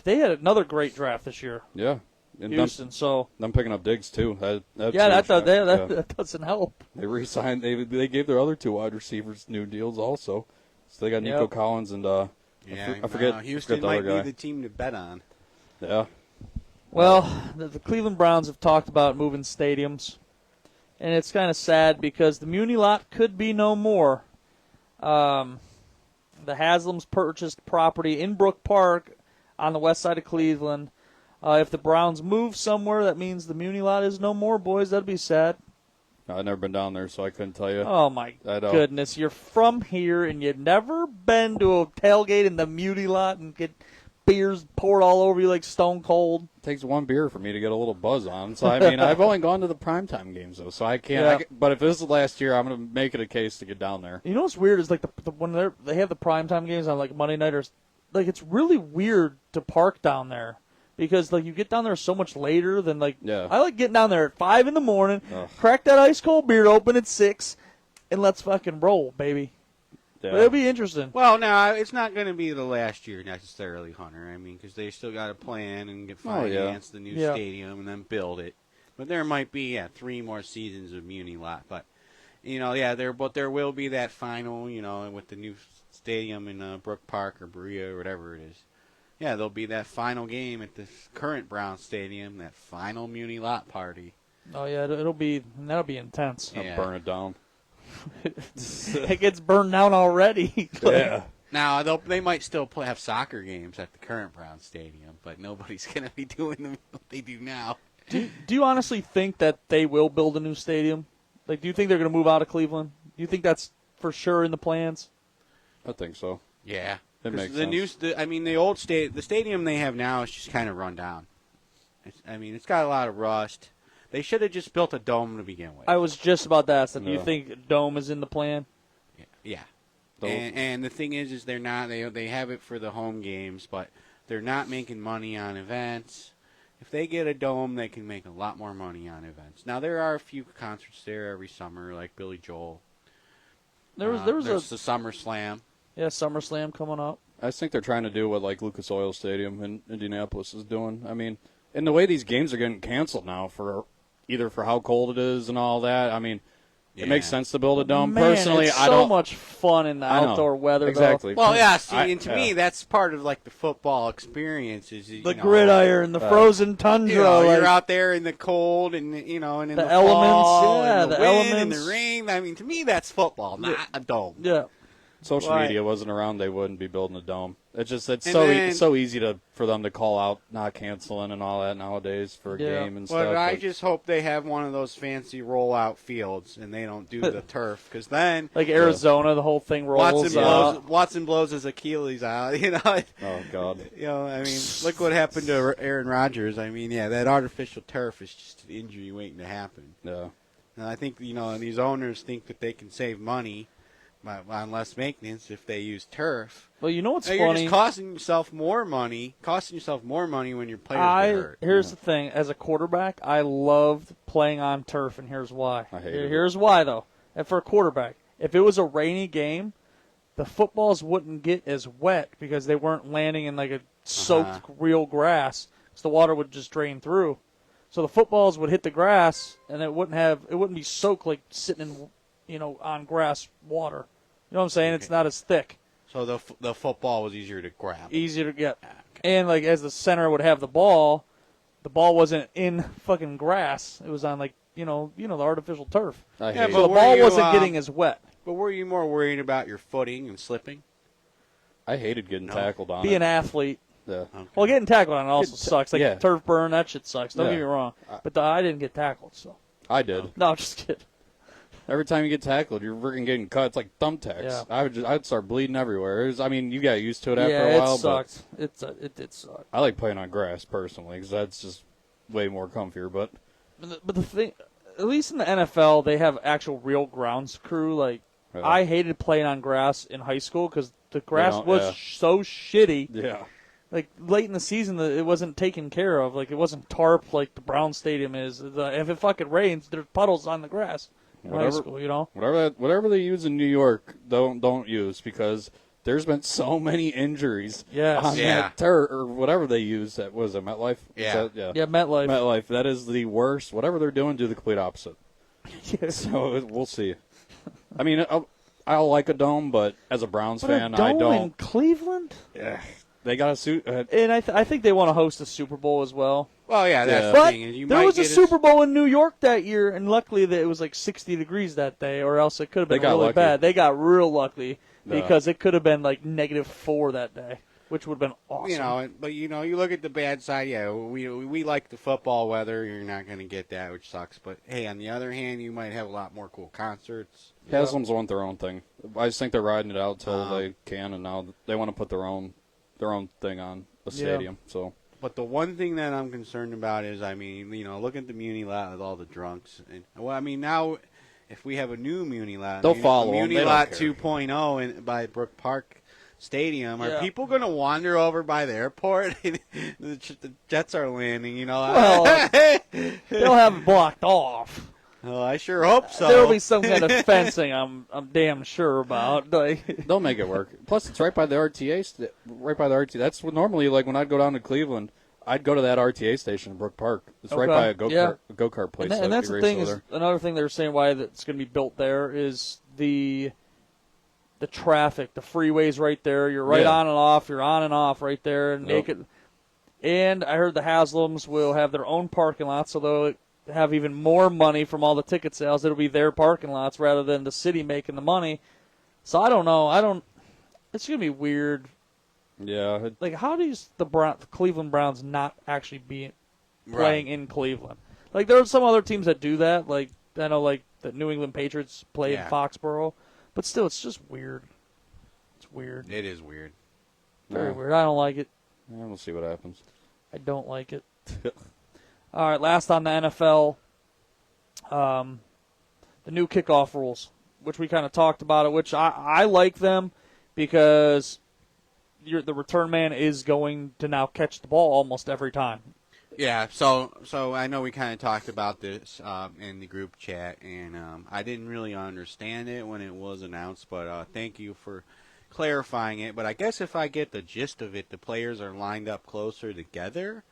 they had another great draft this year. Yeah. And Houston, so them picking up Diggs too. That doesn't help. They re-signed. They gave their other 2 wide receivers new deals also. So they got Nico Collins and I forget Houston the other might guy. be the team to bet on. Yeah. Well, the Cleveland Browns have talked about moving stadiums, and it's kind of sad because the Muni lot could be no more. The Haslams purchased property in Brook Park on the west side of Cleveland. If the Browns move somewhere, that means the Muni lot is no more, boys. That'd be sad. I've never been down there, so I couldn't tell you. Oh, my goodness. You're from here, and you've never been to a tailgate in the Muni lot and get beers poured all over you like Stone Cold. It takes one beer for me to get a little buzz on. So, I mean, I've only gone to the primetime games, though, so I can't. But if this is last year, I'm going to make it a case to get down there. You know what's weird is, like, when they have the primetime games on, like, Monday night, or like, it's really weird to park down there. Because, like, you get down there so much later than, like, I like getting down there at 5 in the morning, crack that ice cold beer open at 6, and let's fucking roll, baby. Yeah. But it'll be interesting. Well, no, it's not going to be the last year necessarily, Hunter. I mean, because they still got to plan and get finance the new stadium and then build it. But there might be 3 more seasons of Muni lot. But there will be that final, with the new stadium in Brook Park or Berea or whatever it is. Yeah, there'll be that final game at the current Brown Stadium, that final Muni lot party. Oh yeah, that'll be intense. I'll burn it down. It gets burned down already. Yeah. Now they might still have soccer games at the current Brown Stadium, but nobody's going to be doing what they do now. Do you honestly think that they will build a new stadium? Like, do you think they're going to move out of Cleveland? Do you think that's for sure in the plans? I think so. Yeah. It makes sense. The stadium they have now is just kind of run down. It's got a lot of rust. They should have just built a dome to begin with. I was just about to ask that. Do you think a dome is in the plan? Yeah. And the thing is they're not. They have it for the home games, but they're not making money on events. If they get a dome, they can make a lot more money on events. Now there are a few concerts there every summer, like Billy Joel. There's the SummerSlam. Yeah, SummerSlam coming up. I think they're trying to do what like Lucas Oil Stadium in Indianapolis is doing. I mean, and the way these games are getting canceled now for how cold it is and all that. I mean, it makes sense to build a dome. Man, Personally, it's I don't. So much fun in the outdoor weather. Exactly. Though. Well, yeah. See, and to me, that's part of like the football experience. Is the gridiron, the frozen tundra. You're out there in the cold, and and in the elements. fall, Yeah, and the wind elements and the rain. I mean, to me, that's football, not a dome. Yeah. Social media wasn't around, they wouldn't be building a dome. It's so easy for them to call out not canceling and all that nowadays for a game and stuff. But I just hope they have one of those fancy rollout fields and they don't do the turf, because then like Arizona, the whole thing rolls. Watson blows his Achilles out. Oh God. I mean, look what happened to Aaron Rodgers. I mean, that artificial turf is just an injury waiting to happen. Yeah. And I think these owners think that they can save money on less maintenance if they use turf. Well, you know what's You're funny? just costing yourself more money when your players get hurt. Here's the thing. As a quarterback, I loved playing on turf, and here's why. Here's why, though. And for a quarterback, if it was a rainy game, the footballs wouldn't get as wet because they weren't landing in like a soaked real grass, because the water would just drain through. So the footballs would hit the grass, and it wouldn't be soaked like sitting in, on grass water. You know what I'm saying? Okay. It's not as thick. So the football was easier to grab. Easier to get. Okay. And like as the center would have the ball wasn't in fucking grass. It was on like the artificial turf. So the ball wasn't getting as wet. But were you more worried about your footing and slipping? I hated getting tackled on it. Be an athlete. Yeah. Okay. Well, getting tackled on it also sucks. Like turf burn, that shit sucks. Don't get me wrong. But I didn't get tackled, so. I did. No, I'm just kidding. Every time you get tackled, you're freaking getting cut. It's like thumbtacks. Yeah. I'd start bleeding everywhere. You got used to it after a while. It sucked. It did suck. I like playing on grass personally because that's just way more comfier. But the thing, at least in the NFL, they have actual real grounds crew. Like I hated playing on grass in high school because the grass was so shitty. Yeah. Like late in the season, it wasn't taken care of. Like it wasn't tarp like the Brown Stadium is. If it fucking rains, there's puddles on the grass. High school, whatever they use in New York, don't use because there's been so many injuries on that turf or whatever they use. That was it, MetLife. Yeah, MetLife. MetLife. That is the worst. Whatever they're doing, do the complete opposite. So we'll see. I mean, I'll like a dome, but as a Browns fan, I don't. In Cleveland. Yeah, they got a suit. And I think they want to host a Super Bowl as well. Well, yeah, that's the thing. There was a Super Bowl in New York that year, and luckily that it was like 60 degrees that day, or else it could have been really bad. They got real lucky because it could have been like -4 that day, which would have been awesome. But you look at the bad side. Yeah, we like the football weather. You're not going to get that, which sucks. But hey, on the other hand, you might have a lot more cool concerts. Haslam's want their own thing. I just think they're riding it out till they can, and now they want to put their own thing on the stadium. So. But the one thing that I'm concerned about is, look at the Muni Lot with all the drunks. Now, if we have a new Muni Lot, they'll follow Muni Lot 2.0 by Brook Park Stadium, are people going to wander over by the airport? The jets are landing, Well, they'll have it blocked off. Oh, I sure hope so. There'll be some kind of fencing. I'm damn sure about. They'll make it work. Plus, it's right by the RTA. Right by the RTA. That's what normally, like when I'd go down to Cleveland, I'd go to that RTA station in Brook Park. It's right by a go-kart place. And that's the thing. Is another thing they're saying why that's going to be built there is the traffic, the freeways right there. You're right on and off. You're on and off right there, and naked. And I heard the Haslams will have their own parking lots, so they'll have even more money from all the ticket sales. It'll be their parking lots rather than the city making the money. So I don't know. It's going to be weird. Yeah. Like, how do the Cleveland Browns not actually be playing in Cleveland? Like, there are some other teams that do that. Like, I know, like, the New England Patriots play in Foxborough. But still, it's just weird. It's weird. It is weird. Very weird. I don't like it. Yeah, we'll see what happens. I don't like it. All right, last on the NFL, the new kickoff rules, which we kind of talked about it, which I like them because the return man is going to now catch the ball almost every time. Yeah, so I know we kind of talked about this in the group chat, and I didn't really understand it when it was announced, but thank you for clarifying it. But I guess if I get the gist of it, the players are lined up closer together.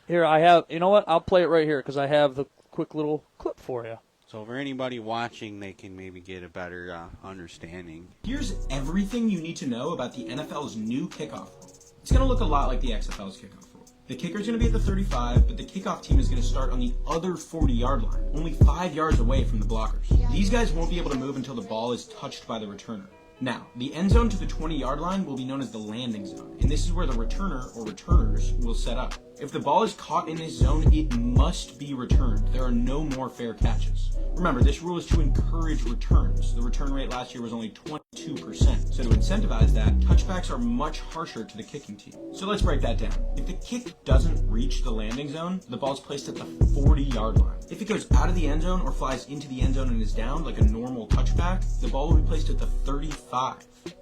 Here, I have, you know what? I'll play it right here because I have the quick little clip for you. So for anybody watching, they can maybe get a better understanding. Here's everything you need to know about the NFL's new kickoff rule. It's going to look a lot like the XFL's kickoff rule. The kicker's going to be at the 35, but the kickoff team is going to start on the other 40-yard line, only 5 yards away from the blockers. These guys won't be able to move until the ball is touched by the returner. Now, the end zone to the 20-yard line will be known as the landing zone, and this is where the returner or returners will set up. If the ball is caught in this zone, it must be returned. There are no more fair catches. Remember, this rule is to encourage returns. The return rate last year was only 22%. So to incentivize that, touchbacks are much harsher to the kicking team. So let's break that down. If the kick doesn't reach the landing zone, the ball's placed at the 40-yard line. If it goes out of the end zone or flies into the end zone and is down, like a normal touchback, the ball will be placed at the 35.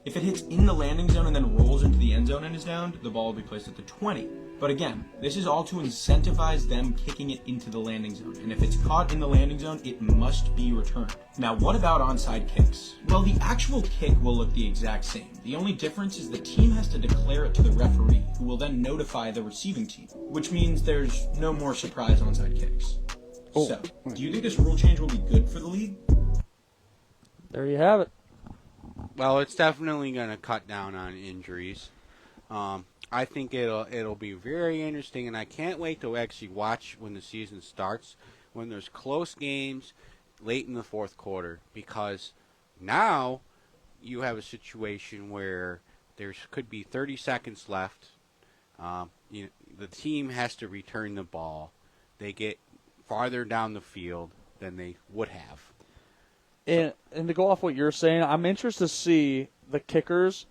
If it hits in the landing zone and then rolls into the end zone and is downed, the ball will be placed at the 20. But again, this is all to incentivize them kicking it into the landing zone. And if it's caught in the landing zone, it must be returned. Now, what about onside kicks? Well, the actual kick will look the exact same. The only difference is the team has to declare it to the referee, who will then notify the receiving team, which means there's no more surprise onside kicks. So, do you think this rule change will be good for the league? There you have it. Well, it's definitely going to cut down on injuries. I think it'll be very interesting, and I can't wait to actually watch when the season starts, when there's close games late in the fourth quarter, because now you have a situation where there could be 30 seconds left. The team has to return the ball. They get farther down the field than they would have. And to go off what you're saying, I'm interested to see the kickers,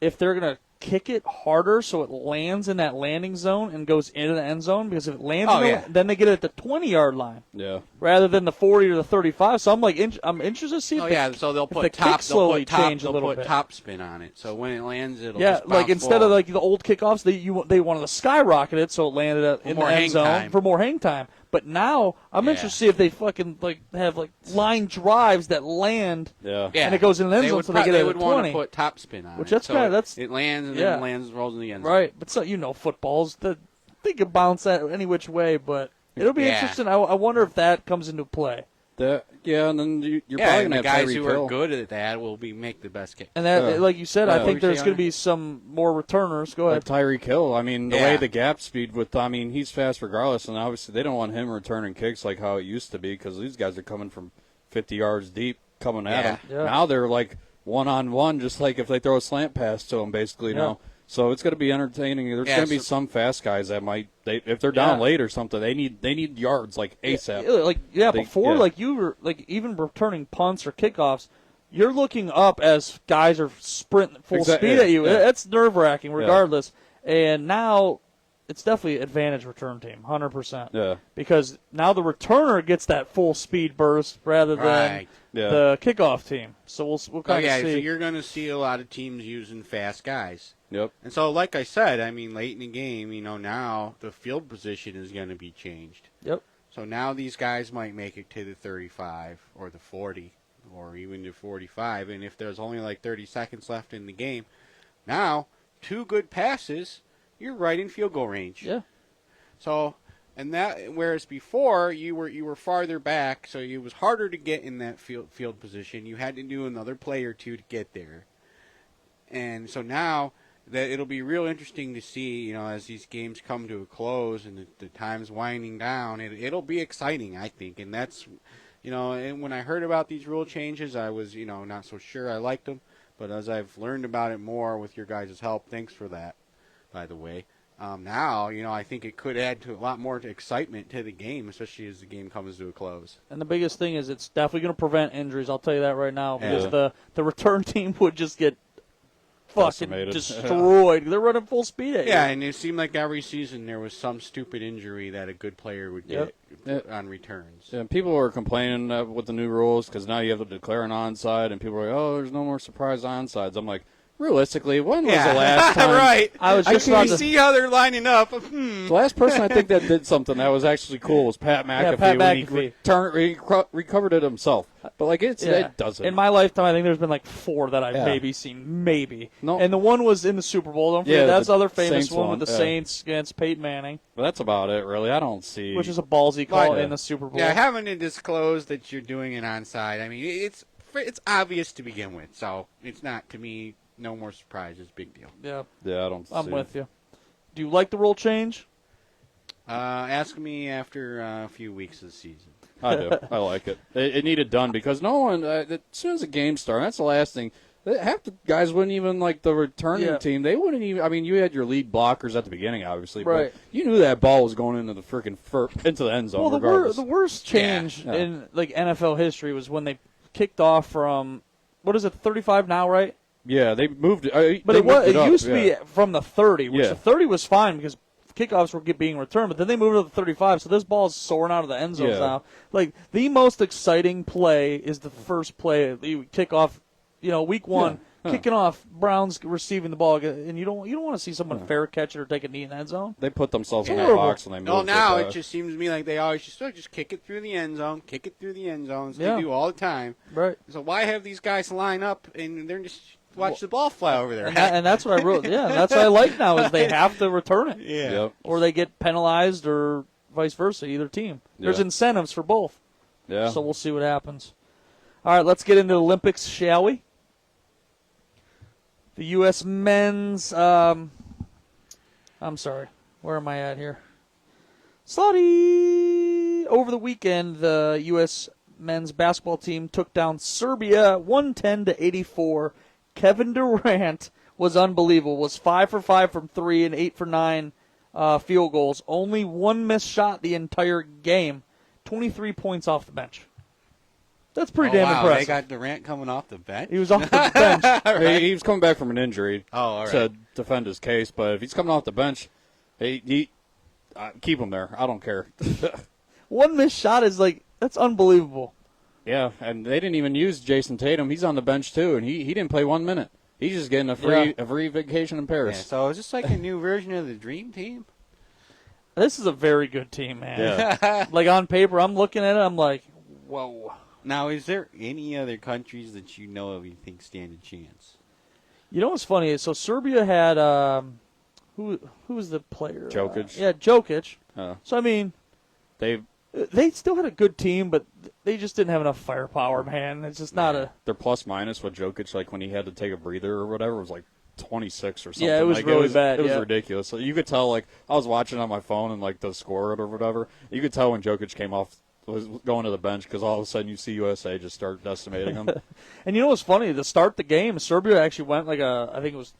if they're going to kick it harder so it lands in that landing zone and goes into the end zone, because if it lands then they get it at the 20-yard line. Yeah. Rather than the 40 or the 35. So I'm I'm interested to see if so they'll put top spin on it. So when it lands, it'll just bounce instead forward. of the old kickoffs, they wanted to skyrocket it so it landed in the end zone for more hang time. But now I'm interested to see if they fucking have line drives that land and it goes in the end zone, so they get it at 20. They would want to put top spin on which it. That's it lands and then rolls in the end zone. Right, but footballs they can bounce that any which way, but it'll be interesting. I wonder if that comes into play. And then you're probably going to have guys Tyreek who Hill. are good at that will make the best kick. And that, like you said, I think there's going to be some more returners. Go ahead. Like Tyreek Hill. I mean, the way the gap speed he's fast regardless, and obviously they don't want him returning kicks like how it used to be, because these guys are coming from 50 yards deep, coming at him. Yeah. Now they're like one-on-one, just like if they throw a slant pass to him, basically now. So it's going to be entertaining. There's going to be some fast guys that if they're down late or something, they need yards like ASAP. Before you were even returning punts or kickoffs, you're looking up as guys are sprinting full speed at you. That's nerve-wracking regardless. And now it's definitely advantage return team, 100%. Yeah. Because now the returner gets that full speed burst rather than the kickoff team. So we'll kind of see. So you're going to see a lot of teams using fast guys. Yep. And so, like I said, late in the game, now the field position is going to be changed. Yep. So now these guys might make it to the 35 or the 40 or even the 45. And if there's only 30 seconds left in the game, now 2 good passes, you're right in field goal range. Yeah. So, whereas before you were farther back, so it was harder to get in that field position. You had to do another play or two to get there. And so now that it'll be real interesting to see, as these games come to a close and the time's winding down, it'll be exciting, I think. And that's, and when I heard about these rule changes, I was, not so sure I liked them. But as I've learned about it more with your guys' help, thanks for that, by the way. Now, I think it could add to a lot more excitement to the game, especially as the game comes to a close. And the biggest thing is it's definitely going to prevent injuries. I'll tell you that right now, because the return team would just get fucking destroyed. They're running full speed at you. Yeah, and it seemed like every season there was some stupid injury that a good player would get on returns. Yeah, people were complaining with the new rules because now you have to declare an onside, and people are like, "Oh, there's no more surprise onsides." I'm like, realistically, when was the last time? Right. I was just about to see how they're lining up. The last person I think that did something that was actually cool was Pat McAfee. Yeah, Pat McAfee. He recovered it himself. But it doesn't. In my lifetime, I think there's been 4 that I've maybe seen, No. And the one was in the Super Bowl. Don't forget, that's the other famous Saints one with the Saints against Peyton Manning. But that's about it, really. I don't see. Which is a ballsy call in the Super Bowl. Yeah, having to disclose that you're doing an onside, it's obvious to begin with. So it's not, to me, no more surprises. Big deal. Yeah. I don't see. I'm with you. Do you like the rule change? Ask me after a few weeks of the season. I do. I like it. It needed done because no one, as soon as the game started, that's the last thing. Half the guys wouldn't even, like, the returning team, they wouldn't even, I mean, you had your lead blockers at the beginning, obviously, right. But you knew that ball was going into the freaking into the end zone. Well, the worst change Yeah. in like NFL history was when they kicked off from, what is it, 35 now, right? Yeah, they moved it. But it used to be from the 30, which Yeah. the 30 was fine because kickoffs were being returned, but then they moved it to the 35, so this ball is soaring out of the end zones now. Like, the most exciting play is the first play. You kick off, week one, kicking off, Browns receiving the ball, and you don't want to see someone fair catch it or take a knee in the end zone. They put themselves in that box when they moved Well, now it it just seems to me like they always just kick it through the end zone, kick it through the end zones. Yeah. They do all the time. Right. So why have these guys line up and they're just watch the ball fly over there? And that's what I wrote. Yeah, that's what I like now is they have to return it. Yeah. Yep. Or they get penalized or vice versa, either team. There's Yeah. incentives for both. Yeah. So we'll see what happens. All right, let's get into the Olympics, shall we? The U.S. men's, I'm sorry, where am I at here? Slotty! Over the weekend, the U.S. men's basketball team took down Serbia 110-84. Kevin Durant was unbelievable. Was 5 for 5 from 3 and 8 for 9 field goals. Only one missed shot the entire game. 23 points off the bench. That's pretty damn impressive. They got Durant coming off the bench? He was off the bench. Right. He was coming back from an injury all right. to defend his case, but if he's coming off the bench, he keep him there. I don't care. One missed shot is that's unbelievable. Yeah, and they didn't even use Jason Tatum. He's on the bench too, and he didn't play 1 minute. He's just getting a free vacation in Paris. Yeah, so is this like a new version of the Dream Team? This is a very good team, man. Yeah. Like on paper, I'm looking at it, I'm like, whoa. Now, is there any other countries that you know of you think stand a chance? You know what's funny? So Serbia had who was the player? Jokic. Yeah, Jokic. Oh. So I mean, They still had a good team, but they just didn't have enough firepower, man. It's just not a. their plus minus with Jokic, like when he had to take a breather or whatever, was like 26 or something. Yeah, it was really bad. It was ridiculous. So you could tell, like, I was watching on my phone and like the score or whatever. You could tell when Jokic came off, was going to the bench, because all of a sudden you see USA just start decimating him. And you know what's funny? To start the game, Serbia actually went like I think it was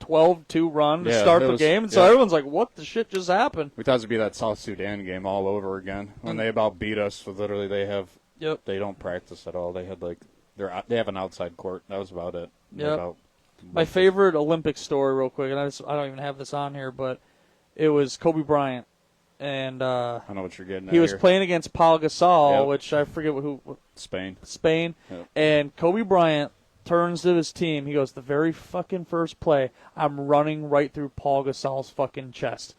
12-2 run to start the game, and so everyone's like, "What the shit just happened?" We thought it would be that South Sudan game all over again when they about beat us. So literally, they don't practice at all. They had they have an outside court. That was about it. Yep. My favorite Olympic story, real quick, and I don't even have this on here, but it was Kobe Bryant, and I know what you're getting at. he was here. playing against Paul Gasol, Yep. which I forget who. Spain. Yep. And Kobe Bryant turns to his team. He goes, "The very fucking first play, I'm running right through Paul Gasol's fucking chest."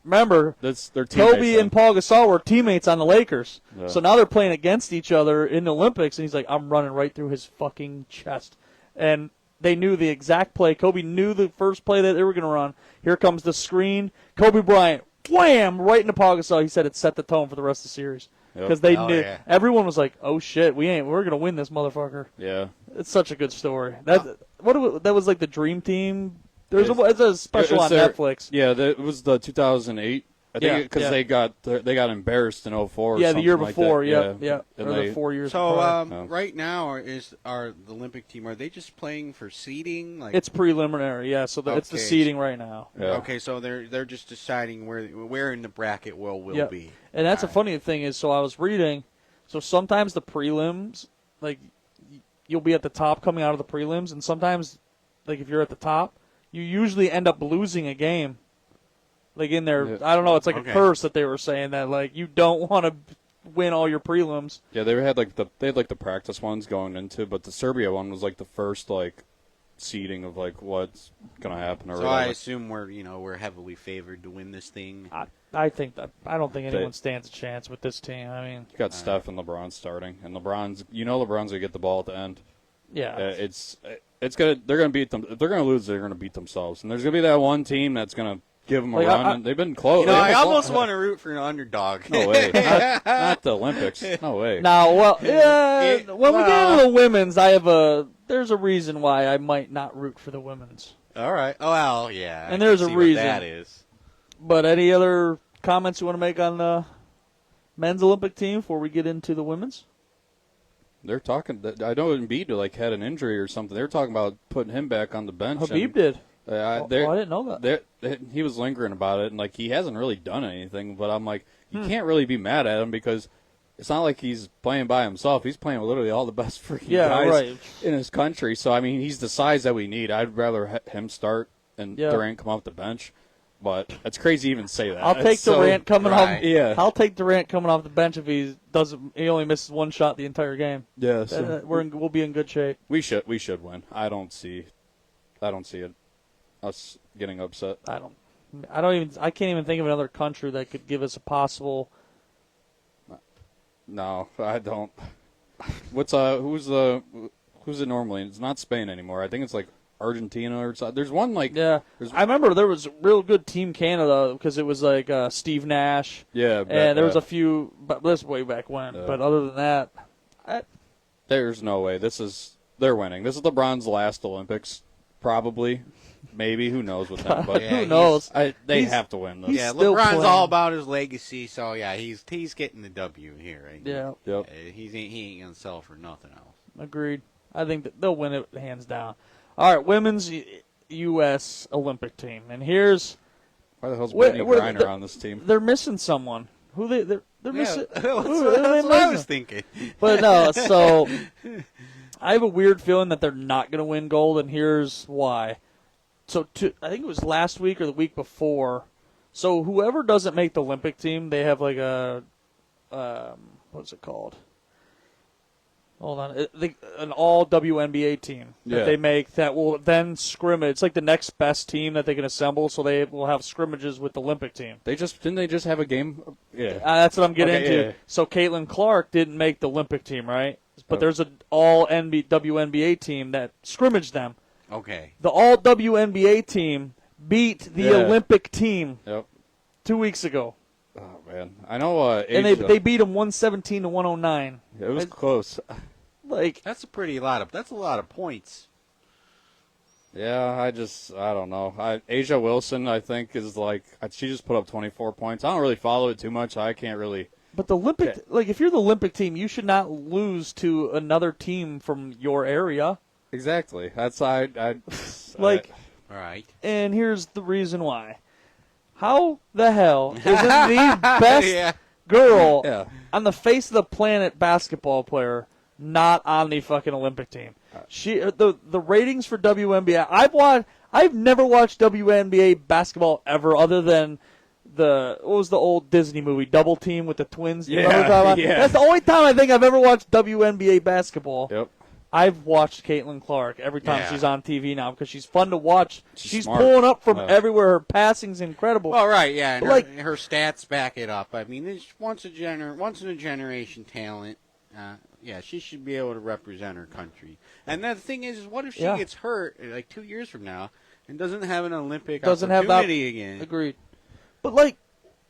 Remember, That's their teammates. Kobe and Paul Gasol were teammates on the Lakers. Yeah. So now they're playing against each other in the Olympics, and he's like, "I'm running right through his fucking chest." And they knew the exact play. Kobe knew the first play that they were going to run. Here comes the screen. Kobe Bryant, wham, right into Paul Gasol. He said it set the tone for the rest of the series. Because they knew. Yeah. Everyone was like, "Oh shit, we're going to win this motherfucker." Yeah. It's such a good story. That was like the Dream Team. It's a special on Netflix. Yeah, it was the 2008. I think because they got embarrassed in 04. Yeah, the year like before. that. Yeah. And Or the 4 years. So prior. right now, are the Olympic team, are they just playing for seeding? Like, It's preliminary. Yeah, so it's the Okay. seeding right now. Yeah. okay, so they're just deciding where in the bracket will Yep. be. And that's a funny thing is, so I was reading, so sometimes the prelims, like, you'll be at the top coming out of the prelims, and sometimes, like, if you're at the top, you usually end up losing a game. Like, in there, Yeah. I don't know, it's like Okay. a curse that they were saying that, like, you don't want to win all your prelims. Yeah, they had the practice ones going into, but the Serbia one was like the first seeding of like what's gonna happen or So whatever. I assume we're heavily favored to win this thing. I think that, I don't think anyone stands a chance with this team. I mean, You got Steph and LeBron starting, and LeBron's gonna get the ball at the end. yeah. They're gonna beat them. If they're gonna lose, they're gonna beat themselves, and there's gonna be that one team that's gonna give them a Like, run. And they've been close. You know, I almost want want to root for an underdog. No way. Not the Olympics. No way. Now, well, yeah, when we get well- into the women's, there's a reason why I might not root for the women's. All right. Oh, well, yeah. And there's I a can see what reason. that is. But any other comments you want to make on the men's Olympic team before we get into the women's? They're talking. I know Embiid like had an injury or something. They're talking about putting him back on the bench. Habib did. I didn't know that. He was lingering about it, and like he hasn't really done anything. But I'm like, you can't really be mad at him because it's not like he's playing by himself. He's playing with literally all the best freaking guys in his country. So I mean, he's the size that we need. I'd rather him start and Durant come off the bench. But it's crazy to even say that. I'll take Durant coming off. Yeah, I'll take Durant coming off the bench if he only misses one shot the entire game. Yeah, so we'll be in good shape. We should win. I don't see it us getting upset. I can't even think of another country that could give us a possible. No, I don't. Who's it normally? It's not Spain anymore. I think it's like Argentina or something. There's one like I remember there was a real good Team Canada because it was like Steve Nash. Yeah, and there was a few, but this way back when. But other than that, there's no way. They're winning. This is LeBron's last Olympics, probably. Maybe, who knows with them? But who knows? They have to win this. Yeah, LeBron's all about his legacy, so yeah, he's getting the W here. Right? Yeah, yep. He ain't gonna sell for nothing else. Agreed. I think that they'll win it hands down. All right, women's U.S. Olympic team, and here's why the hell's Brittany Griner on this team? They're missing someone. Who they're missing? That's what I was thinking. But no, so I have a weird feeling that they're not going to win gold, and here's why. So I think it was last week or the week before. So whoever doesn't make the Olympic team, they have like a what's it called? Hold on, an all WNBA team that they make that will then scrimmage. It's like the next best team that they can assemble, so they will have scrimmages with the Olympic team. Didn't they just have a game? Yeah, that's what I'm getting into. Yeah. So Caitlin Clark didn't make the Olympic team, right? But there's an all WNBA team that scrimmaged them. Okay. The all WNBA team beat the Olympic team 2 weeks ago. Oh man, I know. And they beat them 117 to 109. It was close. Like that's a lot of points. Yeah, I don't know. Asia Wilson, I think, is like she just put up 24 points. I don't really follow it too much. I can't really. But the Olympic, like if you're the Olympic team, you should not lose to another team from your area. Exactly. That's like. All right. And here's the reason why. How the hell is the best girl on the face of the planet basketball player not on the fucking Olympic team? The ratings for WNBA. I've never watched WNBA basketball ever, other than what was the old Disney movie Double Team with the twins? Yeah. That's the only time I think I've ever watched WNBA basketball. Yep. I've watched Caitlin Clark every time she's on TV now because she's fun to watch. She's smart. pulling up from everywhere. Her passing's incredible. Well, right, yeah, and her stats back it up. I mean, it's once in a generation talent. She should be able to represent her country. And the thing is what if she gets hurt like 2 years from now and doesn't have an Olympic opportunity again? Agreed. But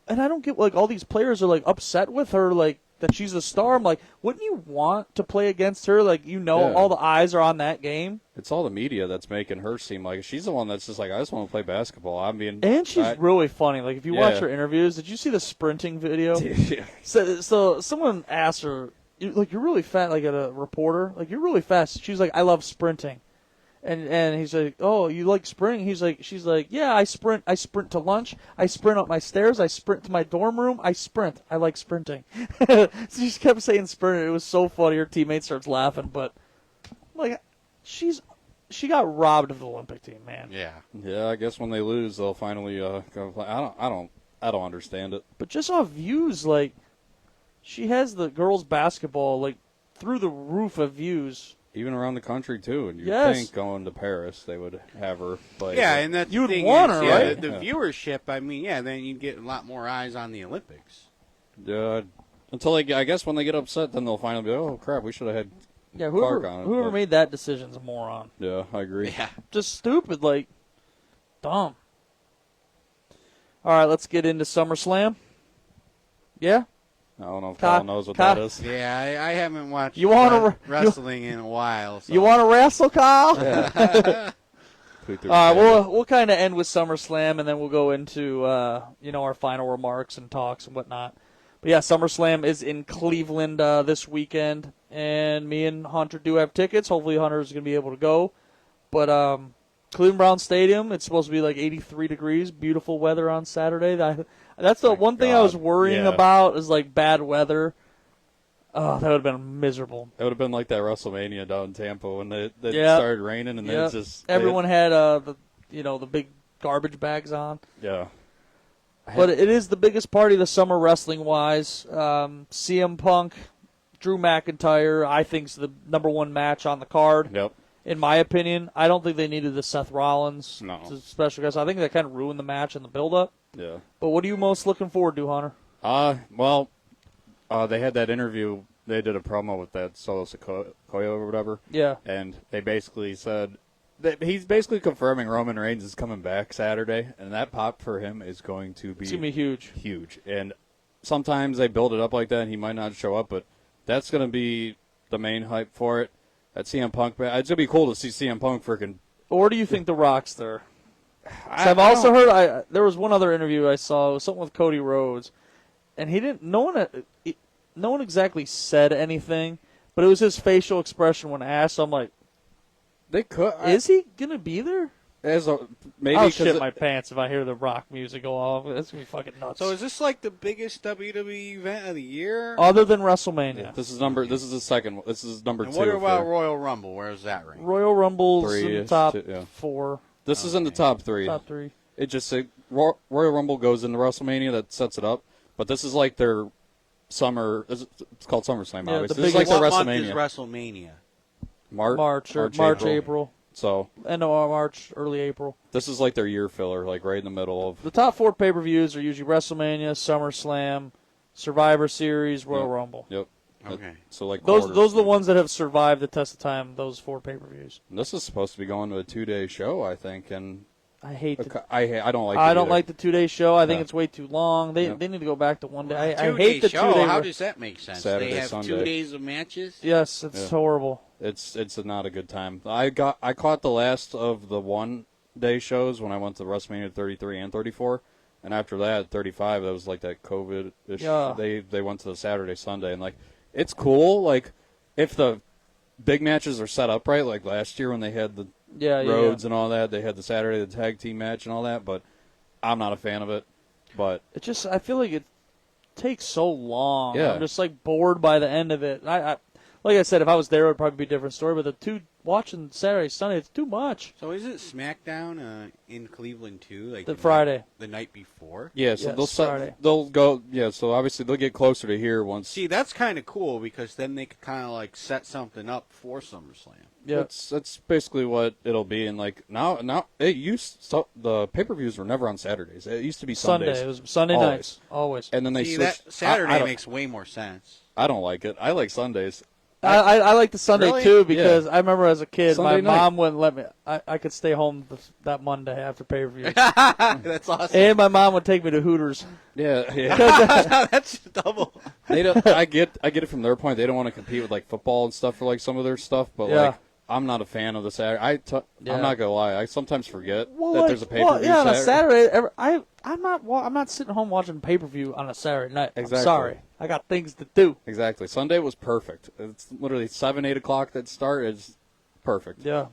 and I don't get all these players are upset with her that she's a star. I'm like, wouldn't you want to play against her? All the eyes are on that game. It's all the media that's making her seem like she's the one that's just like, I just want to play basketball. And she's really funny. If you watch her interviews, did you see the sprinting video? So someone asked her, you're really fast, at a reporter. You're really fast. She was like, I love sprinting. And he's like, oh, you like sprinting? She's like, yeah, I sprint. I sprint to lunch. I sprint up my stairs. I sprint to my dorm room. I sprint. I like sprinting. So she just kept saying sprint. It was so funny. Her teammate starts laughing, but she got robbed of the Olympic team, man. Yeah. Yeah, I guess when they lose, they'll finally go play. I don't understand it. But just off views, she has the girls' basketball through the roof of views. Even around the country, too. And you'd think going to Paris they would have her play. Yeah, and that's you'd want her, right? The viewership, then you'd get a lot more eyes on the Olympics. Yeah, until I guess when they get upset, then they'll finally be, oh, crap, we should have had Clark on it. Whoever made that decision's a moron. Yeah, I agree. Yeah. Just stupid, dumb. All right, let's get into SummerSlam. Yeah? I don't know if Kyle knows what that is. Yeah, I haven't watched wrestling in a while. So. You want to wrestle, Kyle? Yeah. All right, we'll kind of end with SummerSlam, and then we'll go into our final remarks and talks and whatnot. But yeah, SummerSlam is in Cleveland this weekend, and me and Hunter do have tickets. Hopefully Hunter is going to be able to go. But Cleveland Browns Stadium, it's supposed to be like 83 degrees, beautiful weather on Saturday. That's the one thing I was worrying about is like bad weather. Oh, that would have been miserable. It would have been like that WrestleMania down in Tampa when they started raining and then everyone had the big garbage bags on. Yeah. But it is the biggest party of the summer wrestling-wise. CM Punk, Drew McIntyre, I think is the number one match on the card. Yep. In my opinion, I don't think they needed the Seth Rollins special guest. I think that kind of ruined the match and the build-up. Yeah. But what are you most looking forward to, Hunter? They had that interview. They did a promo with that Solo Sikoa or whatever. Yeah. And they basically said that he's basically confirming Roman Reigns is coming back Saturday, and that pop for him is going to be... It's going to be huge. Huge. And sometimes they build it up like that, and he might not show up, but that's going to be the main hype for it. That CM Punk... It's going to be cool to see CM Punk freaking... Or do you think The Rock's there? I've also heard... there was one other interview I saw. It was something with Cody Rhodes, and he didn't... No one exactly said anything, but it was his facial expression when asked. So I'm like, they could. Is he gonna be there? Maybe I'll shit my pants if I hear the Rock music go off. That's gonna be fucking nuts. So is this like the biggest WWE event of the year? Other than WrestleMania. Yeah, this is the second. This is number and 2. What about Royal Rumble? Where is that rank? Royal Rumble's in the top 4. This is in the top 3. Top 3. It just Royal Rumble goes into WrestleMania. That sets it up. But this is like their summer. It's called SummerSlam. Yeah, obviously, this is like what their month WrestleMania. is WrestleMania? March, April. So end of March, early April. This is like their year filler, like right in the middle of. The top 4 pay-per-views are usually WrestleMania, SummerSlam, Survivor Series, Royal Rumble. Yep. Okay. So like those are the ones that have survived the test of time. Those 4 pay-per-views. And this is supposed to be going to a 2-day show, I think, and I hate. I don't like. I don't like the 2-day show. I think it's way too long. They need to go back to 1 day. I hate the 2-day. How does that make sense? Saturday, they have Sunday. 2 days of matches. Yes, it's horrible. It's not a good time. I caught the last of the 1-day shows when I went to WrestleMania 33 and 34, and after that 35, that was like that COVID-ish. Yeah. They went to the Saturday Sunday, and like it's cool. Like if the big matches are set up right, like last year when they had the Rhodes and all that, they had the Saturday the tag team match and all that, but I'm not a fan of it. But it just I feel like it takes so long. Yeah. I'm just like bored by the end of it. I like I said, if I was there, it would probably be a different story. But watching Saturday, Sunday, it's too much. So is it SmackDown in Cleveland too? Like the Friday, the night before. Yeah, so they'll go. Yeah, so obviously they'll get closer to here once. See, that's kind of cool because then they could kind of like set something up for SummerSlam. Yeah, that's basically what it'll be. And like now the pay-per-views were never on Saturdays. It used to be Sundays. Sunday. It was Sunday nights always. And then they switched. That Saturday makes way more sense. I don't like it. I like Sundays. I like the Sunday really? too because I remember as a kid, Sunday my mom wouldn't let me. I could stay home that Monday after pay-per-view. That's awesome. And my mom would take me to Hooters. Yeah. That's double. They don't. I get it from their point. They don't want to compete with like football and stuff for like some of their stuff, but like I'm not a fan of the Saturday. I'm not gonna lie. I sometimes forget that there's a pay-per-view. On a Saturday, I'm not sitting home watching pay-per-view on a Saturday night. Exactly. I'm sorry, I got things to do. Exactly. Sunday was perfect. It's literally 7-8 o'clock that start is perfect. Yeah.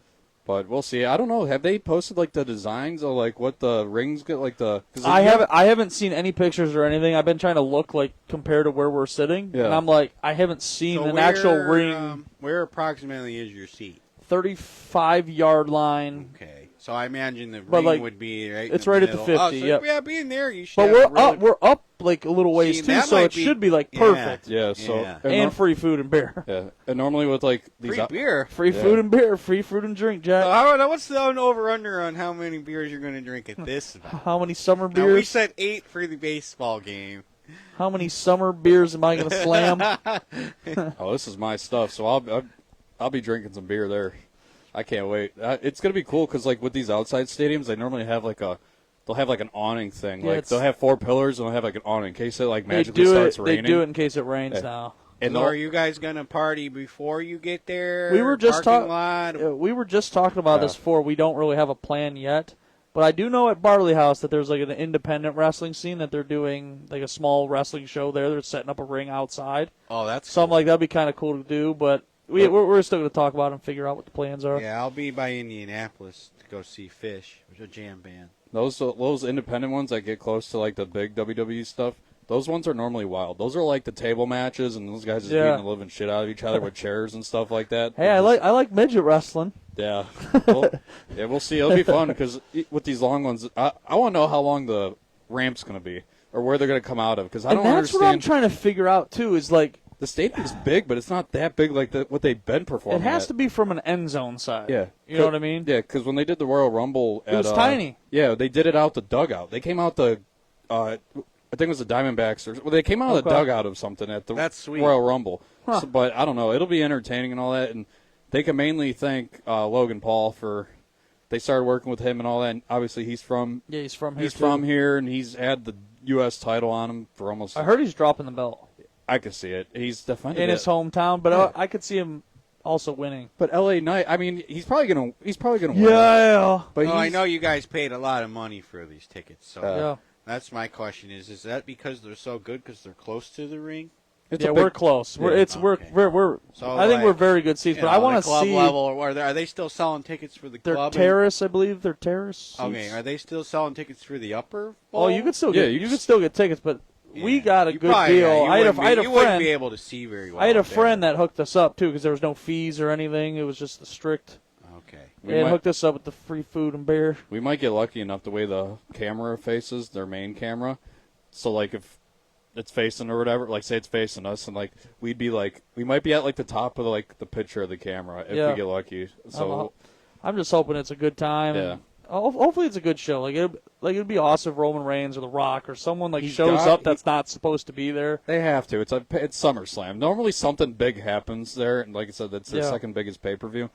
But we'll see. I don't know. Have they posted like the designs of like what the rings get like the? I haven't seen any pictures or anything. I've been trying to look like compared to where we're sitting, and I'm like I haven't seen an actual ring. Where approximately is your seat? 35-yard line. Okay. So I imagine the ring would be right. It's right middle. at the 50. Yeah, being there, you should. But we're up like a little ways too, so it should be like perfect. Yeah. So and free food and beer. Yeah. And normally with like these free beer, free food and beer, free fruit and drink, Jack. So what's the over/under on how many beers you're going to drink at this event? How many summer beers? Now, we said 8 for the baseball game. How many summer beers am I going to slam? This is my stuff, so I'll be drinking some beer there. I can't wait. It's gonna be cool because like with these outside stadiums, they normally have they'll have like an awning thing. Like they'll have 4 pillars and they'll have like an awning in case it like magically starts raining. They do it in case it rains now. And are you guys gonna party before you get there? We were just talking. We were just talking about this before. We don't really have a plan yet. But I do know at Barley House that there's like an independent wrestling scene that they're doing like a small wrestling show there. They're setting up a ring outside. Oh, that's something cool. like that'd be kind of cool to do. But we're still going to talk about it and figure out what the plans are. Yeah, I'll be by Indianapolis to go see Fish, which is a jam band. Those independent ones that get close to like the big WWE stuff, those ones are normally wild. Those are like the table matches, and those guys just beating the living shit out of each other with chairs and stuff like that. Hey, I like midget wrestling. Yeah, we'll see. It'll be fun because with these long ones, I want to know how long the ramp's going to be or where they're going to come out of because I don't understand. That's what I'm trying to figure out too. Is like the stadium's big, but it's not that big like what they've been performing. It has to be from an end zone side. Yeah, you know what I mean. Yeah, because when they did the Royal Rumble, it was tiny. Yeah, they did it out the dugout. They came out the. I think it was the Diamondbacks. They came out of the dugout of something at the Royal Rumble. Huh. So, but I don't know. It'll be entertaining and all that. And they can mainly thank Logan Paul for they started working with him and all that. And obviously, he's from here. He's from here, and he's had the U.S. title on him for almost. I heard he's dropping the belt. I could see it. He's defended in his hometown, but I could see him also winning. But L.A. Knight, I mean, he's probably gonna win. Yeah. But I know you guys paid a lot of money for these tickets, so that's my question: is that because they're so good because they're close to the ring? We're close. So I think we're very good seats, but I want to see club level. Or are they still selling tickets for the club? They're terrace, I believe. They're terrace seats. Okay, are they still selling tickets for the upper Oh, bowl? you could still get tickets, but we got a good deal. I had a friend. You wouldn't be able to see very well. I had a friend that hooked us up too because there was no fees or anything. It was just the strict. Okay. They hooked us up with the free food and beer. We might get lucky enough the way the camera faces, their main camera. So like if it's facing or whatever, like say it's facing us, and like we might be at like the top of like the picture of the camera if we get lucky. So I'm just hoping it's a good time. Yeah. Hopefully it's a good show. It'd be awesome if Roman Reigns or The Rock or someone shows up that's not supposed to be there. They have to. It's SummerSlam. Normally something big happens there, and like I said, that's the second biggest pay-per-view.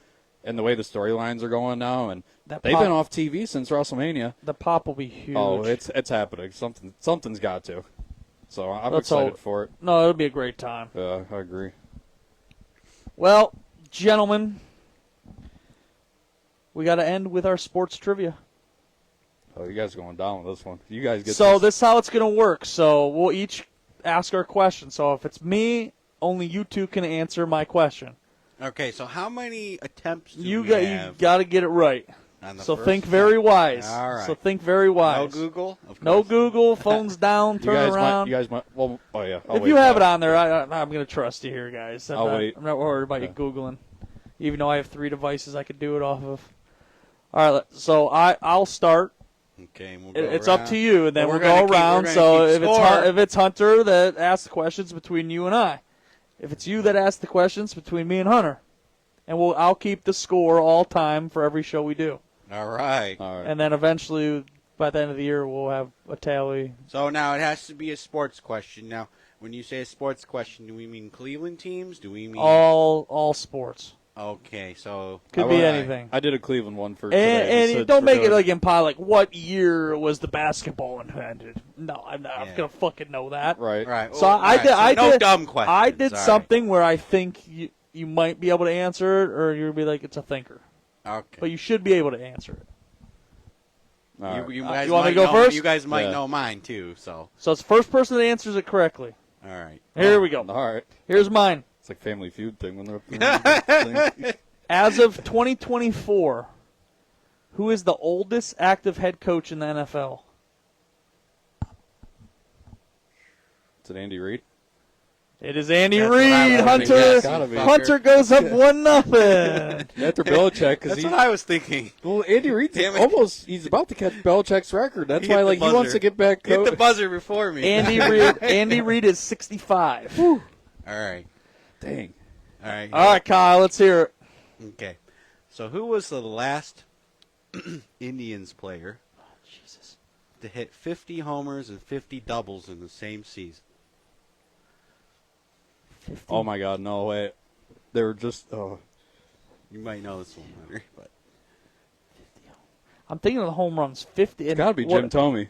And the way the storylines are going now, and they've been off TV since WrestleMania. The pop will be huge. Oh, it's happening. Something's got to. So I'm excited for it. No, it'll be a great time. I agree. Well, gentlemen, we got to end with our sports trivia. Oh, you guys are going down with this one. You guys get this is how it's going to work. So we'll each ask our question. So if it's me, only you two can answer my question. Okay, so how many attempts do you we got? have? You got to get it right. So think very wise. All right. So think very wise. No Google? Of course. No Google. Phones down. Turn around. You guys might. Well, oh yeah. If you have it on there, I'm going to trust you here, guys. I'll wait. I'm not worried about you Googling, even though I have 3 devices I could do it off of. All right. So I'll start. Okay, we'll go It's around. up to you, and then we'll go around. So if it's Hunter that asks the questions between you and I, if it's you that asks the questions between me and Hunter, and I'll keep the score all time for every show we do. All right. And then eventually, by the end of the year, we'll have a tally. So now it has to be a sports question. Now, when you say a sports question, do we mean Cleveland teams? Do we mean all sports? Okay, so could be anything. I did a Cleveland one for today. And don't make it like imply like what year was the basketball invented? No, I'm not gonna fucking know that. Right. So I did no dumb questions. I did something where I think you might be able to answer it, or you'll be like it's a thinker. Okay. But you should be able to answer it. You guys want me to go know, first? You guys might know mine too. So it's the first person that answers it correctly. All right. Here we go. All right. Here's mine. It's like Family Feud thing when they're. As of 2024, who is the oldest active head coach in the NFL? Is it Andy Reid? It is Andy Reid. Hunter goes up 1-0. After Belichick, that's what I was thinking. Well, Andy Reid's he's about to catch Belichick's record. That's why he wants to get back. Hit the buzzer before me. Andy Reid is 65. All right. Dang. All right. All right, Kyle. Let's hear it. Okay. So who was the last Indians player to hit 50 homers and 50 doubles in the same season? 50? Oh, my God. No, wait. They were just... You might know this one, Hunter, but... I'm thinking of the home runs. 50. It's got to be Jim Thome.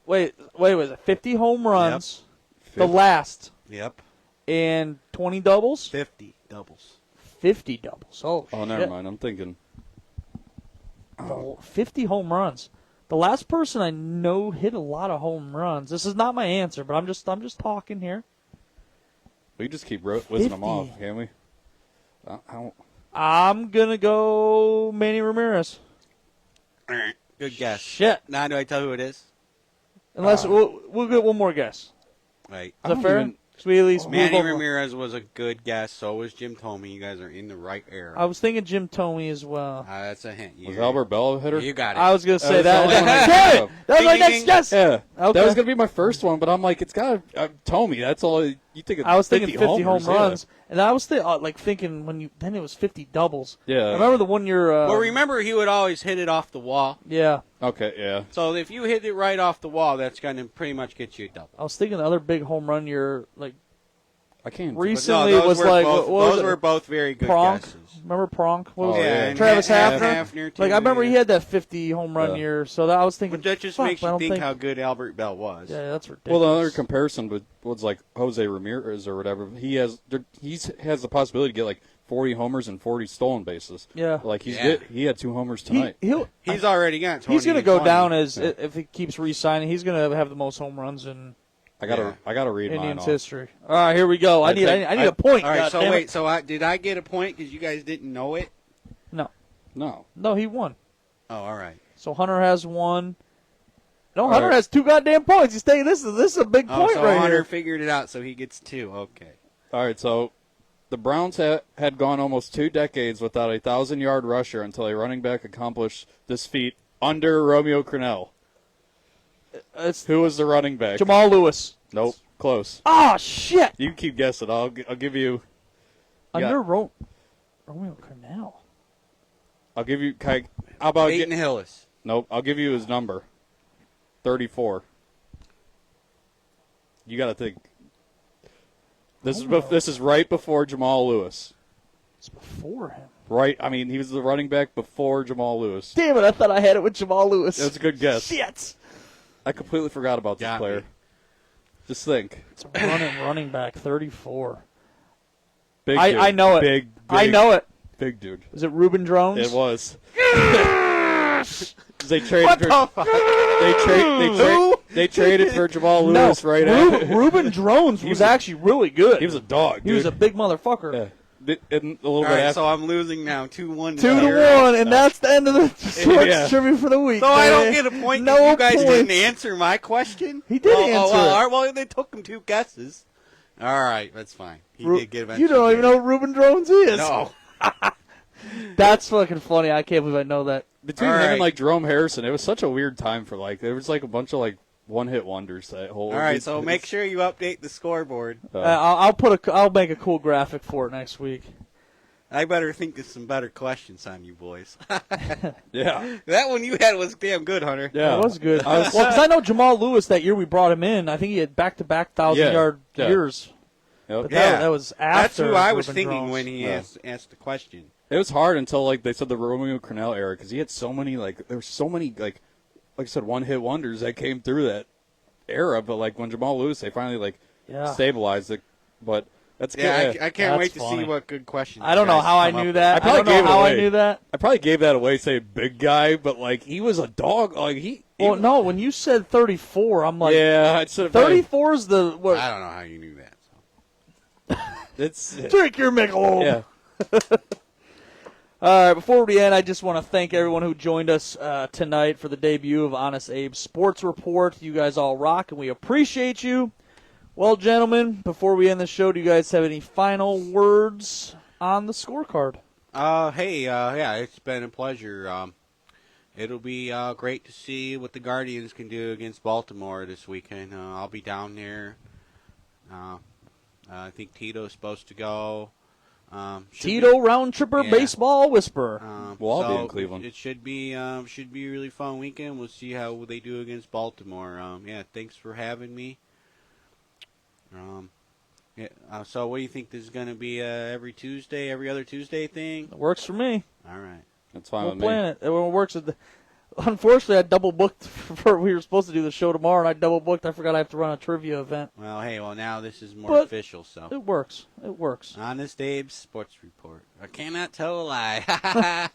Wait, was it 50 home runs? Yep. The last. Yep. And 20 doubles? 50 doubles. 50 doubles. Oh, shit. Never mind. I'm thinking... 50 home runs. The last person I know hit a lot of home runs. This is not my answer, but I'm just talking here. We just keep whizzing them off, can't we? I'm gonna go Manny Ramirez. Good guess. Shit. Now do I tell who it is? Unless we'll get one more guess. Right. Is that fair? Should we at least Manny move over? Ramirez was a good guess. So was Jim Thome. You guys are in the right era. I was thinking Jim Thome as well. That's a hint. Was Albert Bell a hitter? You got it. I was gonna say That was the only one I could think of. That was my next guess. Yeah, Okay. that was gonna be my first one, but I'm like, it's got Tommy. That's all you think. Of I was thinking 50 home homers, runs, and I was thinking then it was 50 doubles. Yeah. I remember the one year. Well, remember he would always hit it off the wall. Yeah. Okay, yeah. So if you hit it right off the wall, that's going to pretty much get you a double. I was thinking the other big home run year, like I can't. recently, those was were like both, what was those it? were both very good Pronk. guesses. Remember Pronk? What was Oh, it? yeah. Travis Hafner. Hafner too, Like I remember yeah. he had that 50 home run year, so I was thinking But that just fuck, makes I you don't think how good Albert Bell was. Yeah, that's ridiculous. Well, the other comparison was like Jose Ramirez or whatever. He has the possibility to get like 40 homers and 40 stolen bases. Yeah. Like he had 2 homers tonight. He's already got 20. He's going to go 20. down as if he keeps re-signing. He's going to have the most home runs in I gotta read mine Indians off. history. All right, here we go. I need a point. All right, so goddammit. wait. So did I get a point because you guys didn't know it? No, he won. Oh, all right. So Hunter has 1. No, Hunter has 2 goddamn points. He's taking this is a big point so right Hunter here. figured it out, so he gets 2. Okay. All right, so the Browns had gone almost 2 decades without a 1,000-yard rusher until a running back accomplished this feat under Romeo Crennel. Who was the running back? Jamal Lewis. Nope, close. Ah, shit. You can keep guessing. I'll give you. Under Romeo Crennel. I'll give you. How about Peyton Hillis? Nope. I'll give you his number. 34. You got to think. This is right before Jamal Lewis. It's before him. Right. I mean, he was the running back before Jamal Lewis. Damn it! I thought I had it with Jamal Lewis. That's a good guess. Shit. I completely forgot about this player. Just think. It's a running back, 34. Big. I know it. Big. I know it. Big dude. Is it Reuben Drones? It was. They traded they traded for Jamal Lewis right after. Reuben Drones was actually really good. He was a dog. He was a big motherfucker. Yeah. And a little All bit right, after. so I'm losing now 2-1. 2-1, and that's the end of the sports trivia for the week. So I don't get a point because you guys didn't answer my question? He did answer it. All right, well, they took him 2 guesses. All right, that's fine. He did get eventually. You don't even know who Reuben Drones is. No. That's fucking funny. I can't believe I know that. Between him and like Jerome Harrison, it was such a weird time for like there was like a bunch of like one-hit wonders that whole. All right, so make sure you update the scoreboard. I'll make a cool graphic for it next week. I better think of some better questions on you boys. Yeah, that one you had was damn good, Hunter. Yeah, it was good. Because I know Jamal Lewis that year we brought him in. I think he had back-to-back 1,000-yard years. Yep. But that was after. That's who I was Reuben thinking Drones. when he asked the question. It was hard until like they said the Romeo Crennel era because he had so many there were so many like I said one-hit wonders that came through that era. But like when Jamal Lewis, they finally stabilized it. But that's good. I can't wait to see what good questions. I don't know how I knew that. I knew that. I probably gave that away, say big guy, but like he was a dog. Like Well, no, when you said 34, I'm like, yeah, I said 34 is the what? I don't know how you knew that. So. It's Drink your Michelob. Yeah. All right, before we end, I just want to thank everyone who joined us tonight for the debut of Honest Abe's Sports Report. You guys all rock, and we appreciate you. Well, gentlemen, before we end the show, do you guys have any final words on the scorecard? It's been a pleasure. It'll be great to see what the Guardians can do against Baltimore this weekend. I'll be down there. I think Tito's supposed to go. Tito Round Tripper Baseball Whisperer. I'll be in Cleveland. It should be a really fun weekend. We'll see how they do against Baltimore. Thanks for having me. So what do you think this is going to be? Every other Tuesday thing? It works for me. All right. That's fine with me. Plan it. It works. Unfortunately, I double booked for we were supposed to do the show tomorrow, and I double booked. I forgot I have to run a trivia event. Well, hey, now this is more official, so it works. It works. Honest Abe's Sports Report. I cannot tell a lie.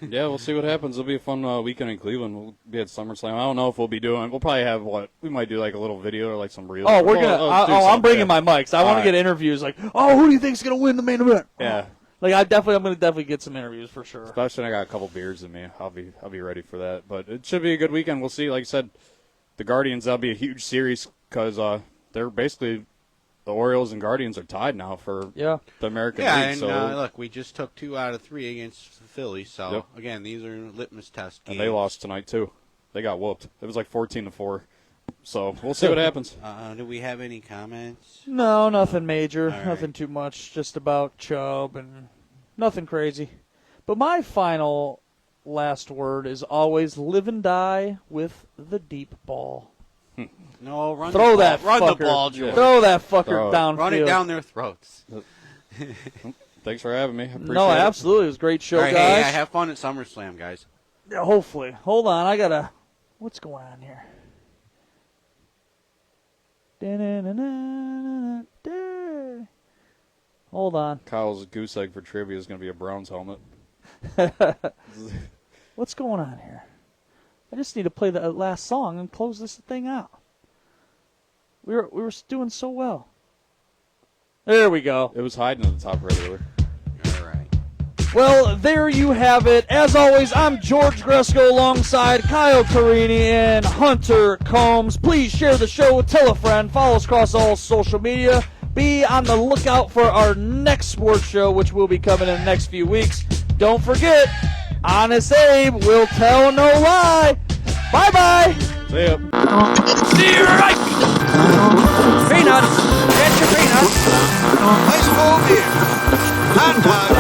Yeah, we'll see what happens. It'll be a fun weekend in Cleveland. We'll be at SummerSlam. I don't know if we'll be doing. We'll probably have we might do like a little video or like some reels. Oh, we're gonna. I'm bringing my mics. I want to get interviews. Like, who do you think's gonna win the main event? Yeah. Like I'm gonna definitely get some interviews for sure. Especially when I got a couple beers in me. I'll be ready for that. But it should be a good weekend. We'll see. Like I said, the Guardians, that'll be a huge series because they're basically the Orioles and Guardians are tied now for the American League. And so look, we just took 2 out of 3 against the Phillies. So again, these are litmus test games. And they lost tonight too. They got whooped. It was like 14-4. So we'll see what happens. Do we have any comments? No, nothing major. All right. Nothing too much. Just about Chubb and nothing crazy. But my final last word is always live and die with the deep ball. No, run Throw the that ball. Run fucker. the ball, George. Throw that fucker downfield. Run it down their throats. Thanks for having me. I appreciate it. Absolutely. It was a great show, All right, guys. Hey, have fun at SummerSlam, guys. Yeah, hopefully. Hold on. I got to... What's going on here? Hold on. Kyle's goose egg for trivia is going to be a Browns helmet. What's going on here? I just need to play the last song and close this thing out. We were doing so well. There we go. It was hiding at the top right earlier. All right. Well, there you have it. As always, I'm George Gresko alongside Kyle Carini and Hunter Combs. Please share the show, tell a friend, follow us across all social media. Be on the lookout for our next sports show, which will be coming in the next few weeks. Don't forget, Honest Abe will tell no lie. Bye-bye. See ya. See you right. Peanuts. Get your peanuts. Baseball here. And